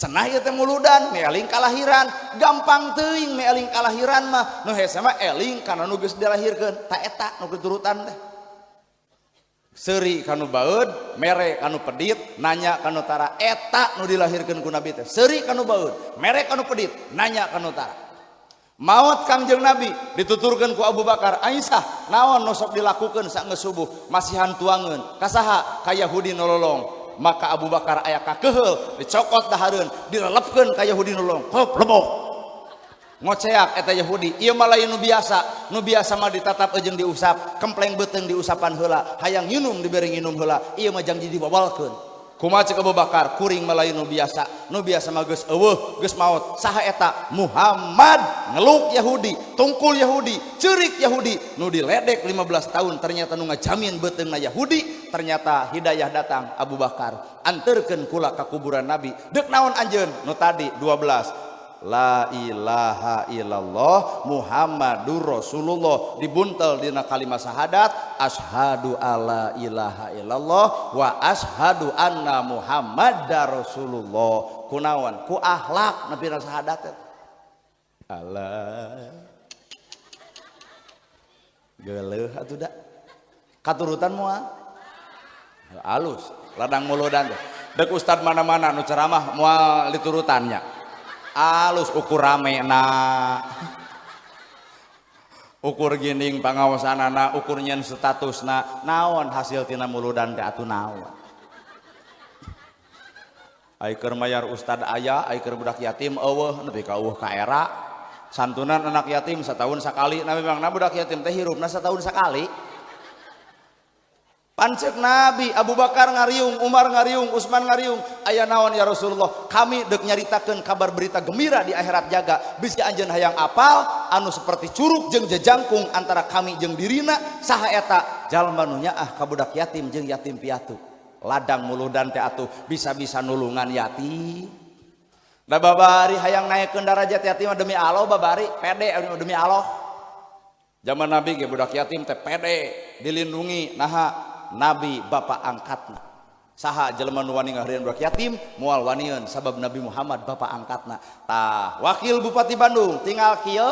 cenah ieu teh muludan meeling kalahiran gampang teuing meeling kalahiran mah nu hese mah eling kana nu geus dilahirkeun ta eta nu keturutan teh seuri kanu baeud mere kanu pedit nanya kanu tara eta nu dilahirkeun ku Nabi teh seuri kanu baeud mere kanu pedit nanya kanu tara maot Kangjeng Nabi dituturkeun ku Abu Bakar Aisyah naon nu sok dilakukeun saenggeus subuh masihan tuangeun ka saha ka Yahudi nu lolong maka Abu Bakar aya kakeheul dicokot dahareun dilelepkeun ka Yahudi nu lolong heup lebok ngoceak eta Yahudi ieu mah lain nu biasa mah ditatap jeung diusap kempleng beuteung diusapan heula hayang nginum dibere nginum heula ieu mah janji dibabalkeun kumaha cek Abu Bakar kuring mah lain nu biasa mah geus eueuh geus maot saha eta Muhammad ngeluk Yahudi tungkul Yahudi ceurik Yahudi nu diledek 15 tahun ternyata nu ngajamin beuteungna Yahudi ternyata hidayah datang Abu Bakar anterkeun kula ka kuburan Nabi deuk naon anjeun nu tadi 12 La ilaha illallah Muhammadur Rasulullah dibuntel dina kalimat syahadat asyhadu alla ilaha illallah wa asyhadu anna Muhammadar Rasulullah kunaon ku akhlak nepina syahadat Allah geuleuh atuh da katurutan moal alus ladang muludan teh deuk ustad mana-mana nu ceramah moal diturutannya alus ukur ramena ukur gining pangaosanana ukur nyen statusna naon hasil tina muludan teh atuh naon ai keur mayar ustad aya ai keur budak yatim eueuh nepi ka eueuh ka era santunan anak yatim satahun sakali na memangna budak yatim teh hirupna satahun sakali pancek Nabi Abu Bakar ngariung Umar ngariung Utsman ngariung aya naon ya Rasulullah kami deuk nyaritakeun kabar berita gembira di akhirat jaga bisi anjeun hayang apal anu seperti curug jeung jejangkung antara kami jeung dirina saha eta jalma nu nyaah ka budak yatim jeung yatim piatu ladang muludan teh atuh bisa-bisa nulungan yatim da babari hayang naikkeun darajat yatim demi Allah babari pede demi Allah zaman Nabi ge budak yatim teh pede dilindungi naha Nabi bapak angkatna saha jelema nu wani ngaharieun budak yatim moal wanieun sabab Nabi Muhammad bapak angkatna tah wakil Bupati Bandung tinggal kieu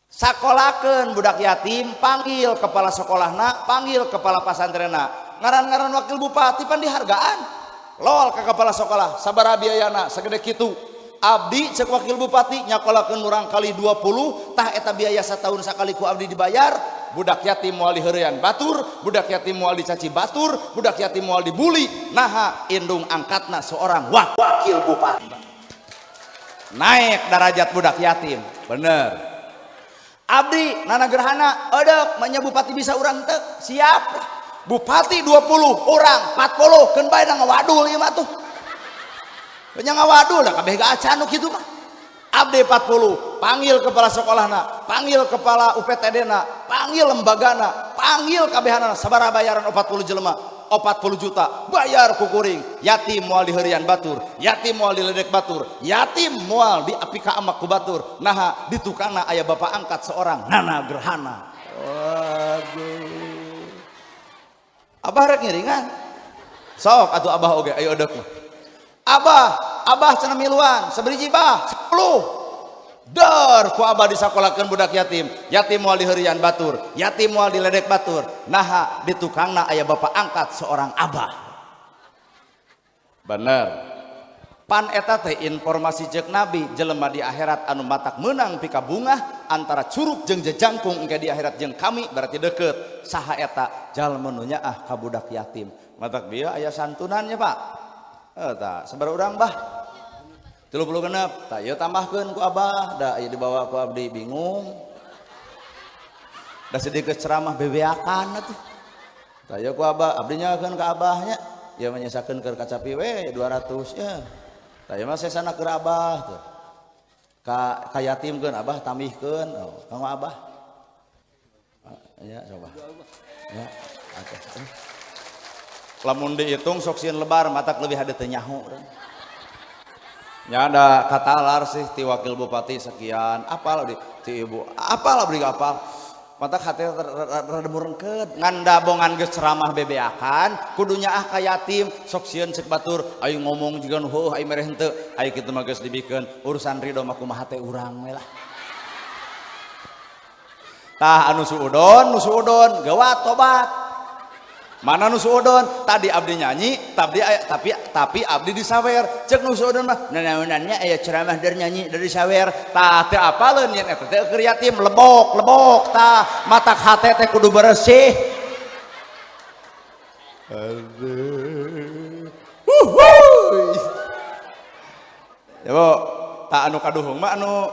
sakolakeun budak yatim panggil kepala sekolahna panggil kepala pasantrenna ngaran-ngaran wakil bupati pan dihargaan lol ka kepala sekolah sabaraha biayana sagede kitu abdi cek wakil bupati nyakolakeun urang kali 20 tah eta biaya satahun sakali ku abdi dibayar budak yatim moal diheurean batur budak yatim moal dicaci batur budak yatim moal dibuli naha indung angkatna seorang wakil bupati naik derajat budak yatim bener abdi nana gerhana edeuk manya bupati bisa urang teu siap bupati 20 orang 40 keun bae ngawadul ieu mah tuh nya ngawadul da kabeh gaacan nu kitu mah abdi 40 panggil kepala sekolahna panggil kepala UPTD na panggil lembagana panggil kabehana sabaraha bayaran 40 jelema 40 juta bayar ku kuring. Yatim moal diherian batur, yatim moal diledek batur, yatim moal diapika amak ku batur. Nah di tukangna aya bapak angkat seorang Nana Gerhana. Waduh, abah rek ngiringan sok atuh abah oge ayo odek mah. Abah cenah miluan sabriji bah 10 dar ku abah disakolakeun budak yatim. Yatim moal diherian batur, yatim moal diledek batur. Nah di tukangna aya bapak angkat seorang abah. Bener pan eta teh informasi jeung nabi jelema di akhirat anu matak meunang pika bungah antara curug jeung jejangkung engke di akhirat jeung kami berarti deukeut. Saha eta jalma nu nyaah ka budak yatim. Matak bieu aya santunannya Pak. Eta sabar urang bah 36 tah ieu tambahkeun ku abah da ieu dibawa ku abdi bingung da sedikit ceramah bebeakan atuh tah ieu ku abah abdi nyakeun ka abahnya ieu menyesakeun keur kacapi we 200 ya tah ieu mah sesana keur abah tuh ka yatimkeun abah tambihkeun kanggo abah ya coba ya atuh lamun dihitung sok sieun lebar matak lebih hade teu nyaho nya ada katalar sih ti wakil bupati sekian apal di ti ibu apal abdi apal matak hate rada murengkeut ngan da bongan geus ceramah bebeakan kudunya ka yatim sok sieun cek batur ayo ngomong juga heuh ayo mereh henteu ayo kitu mah geus dibikeun urusan ridho mah kumaha teh urang we lah tah anu suudon gawat tobat. Mana nu suudon tadi abdi nyanyi tapi abdi disawer cek nu suudon mah nanaonannya aya ceramah dari nyanyi dari sawer tah teu apaleun yen eta teh keur yatim lebok tah matak hate teh kudu bersih. Ya bo tah anu kaduhung mah anu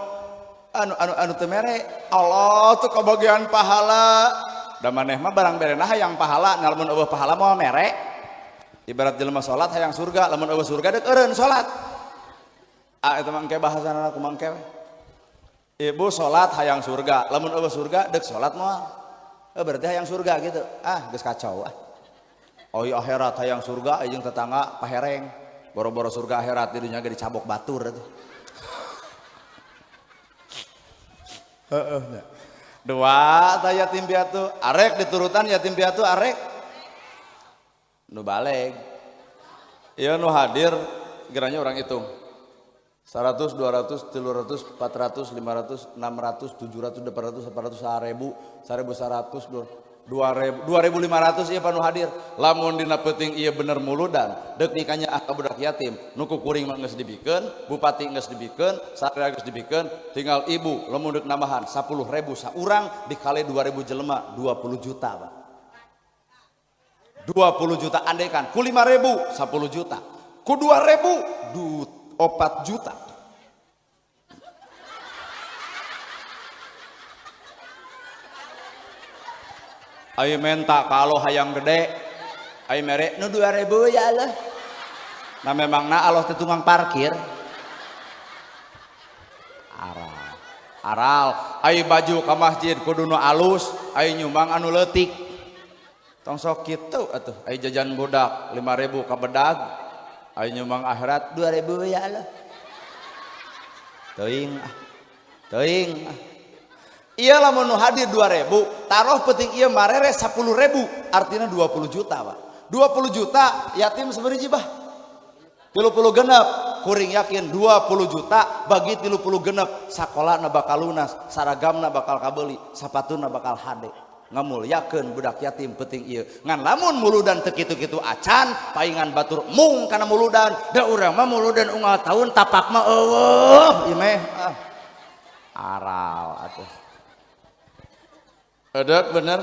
teu mere Allah tuh kebagian pahala. Da maneh mah barang berenah hayang pahala, lamun eueuh pahala moal mere. Ibarat jelema salat hayang surga, lamun eueuh surga deuk eureun salat. Eta mah engke bahasana kumaha engke we. Ibu salat hayang surga, lamun eueuh surga deuk salat moal. Berarti hayang surga gitu. Geus kacau Oh iya akhirat hayang surga jeung tetangga pahereng. Boro-boro surga akhirat di dunya ge dicabok batur atuh. Heeh. Dua tah yatim piatu arek diturutan yatim piatu arek nu baleg ieu nu hadir geranya orang hitung 100 200 300 400 500 600 700 800 900 1000 1100 2000 2500 ieu panu hadir lamun dina peuting ieu bener muludan deuk nikahnya ka budak yatim nu ku kuring mah geus dibikeun bupati geus dibikeun satria geus dibikeun tinggal ibu lamun deuk nambahan 10.000 saurang dikali 2000 jelema 20 juta Pak 20 juta andaikan ku 5.000 10 juta ku 2.000 4 juta ayo menta kalau hayang gede ayo mere nu 2.000 ya Allah nah memangna Allah teh tukang parkir aral ayo baju ka masjid kudu nu alus ayo nyumbang anu leutik tong sok kitu atuh ayo jajan budak 5.000 ka bedag ayo nyumbang akhirat 2.000 ya Allah teuing iya lamun nu hadir 2.000 taruh penting iya marere 10.000 artinya 20 juta Pak 20 juta yatim sabaraha bah 30 genep kuring yakin 20 juta bagi 30 genep sakolana bakal lunas saragamna bakal kabeuli sapatuna bakal hade ngamulyakeun budak yatim penting ieu ngan lamun muludan teu kitu-kitu acan paingan batur mung kana muludan da urang mah muludan unggal taun tapak mah eueuh ieu meh aral atuh edek bener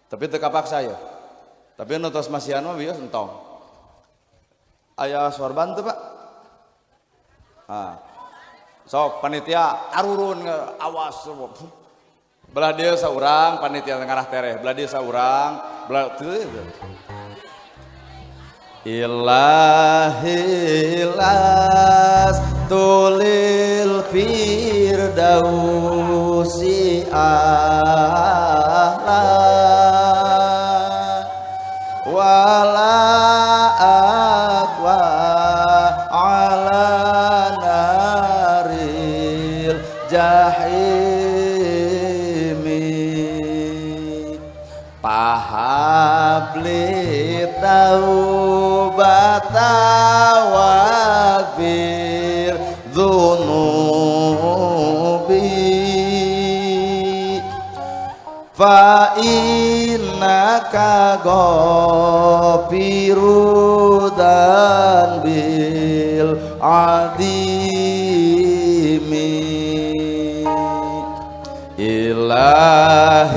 tapi teu kapaksa ya tapi nu tos masihan mah bieu entong aya sorban teu Pak sok panitia arurun awas belah dia saurang panitia ngarah tereh belah dia saurang belah teu ilahilas tulil firdausi ahla wa Pahabli taubata waghfir dzunubi fa innaka ghafiru dzanbil adimi ilahilas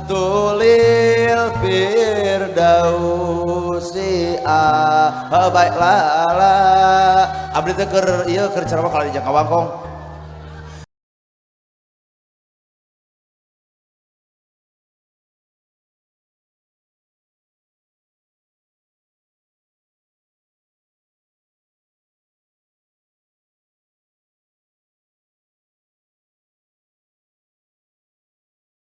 tulil firdausi baiklah abdi teh keur ieu keur ceramah kali jeung kawangkong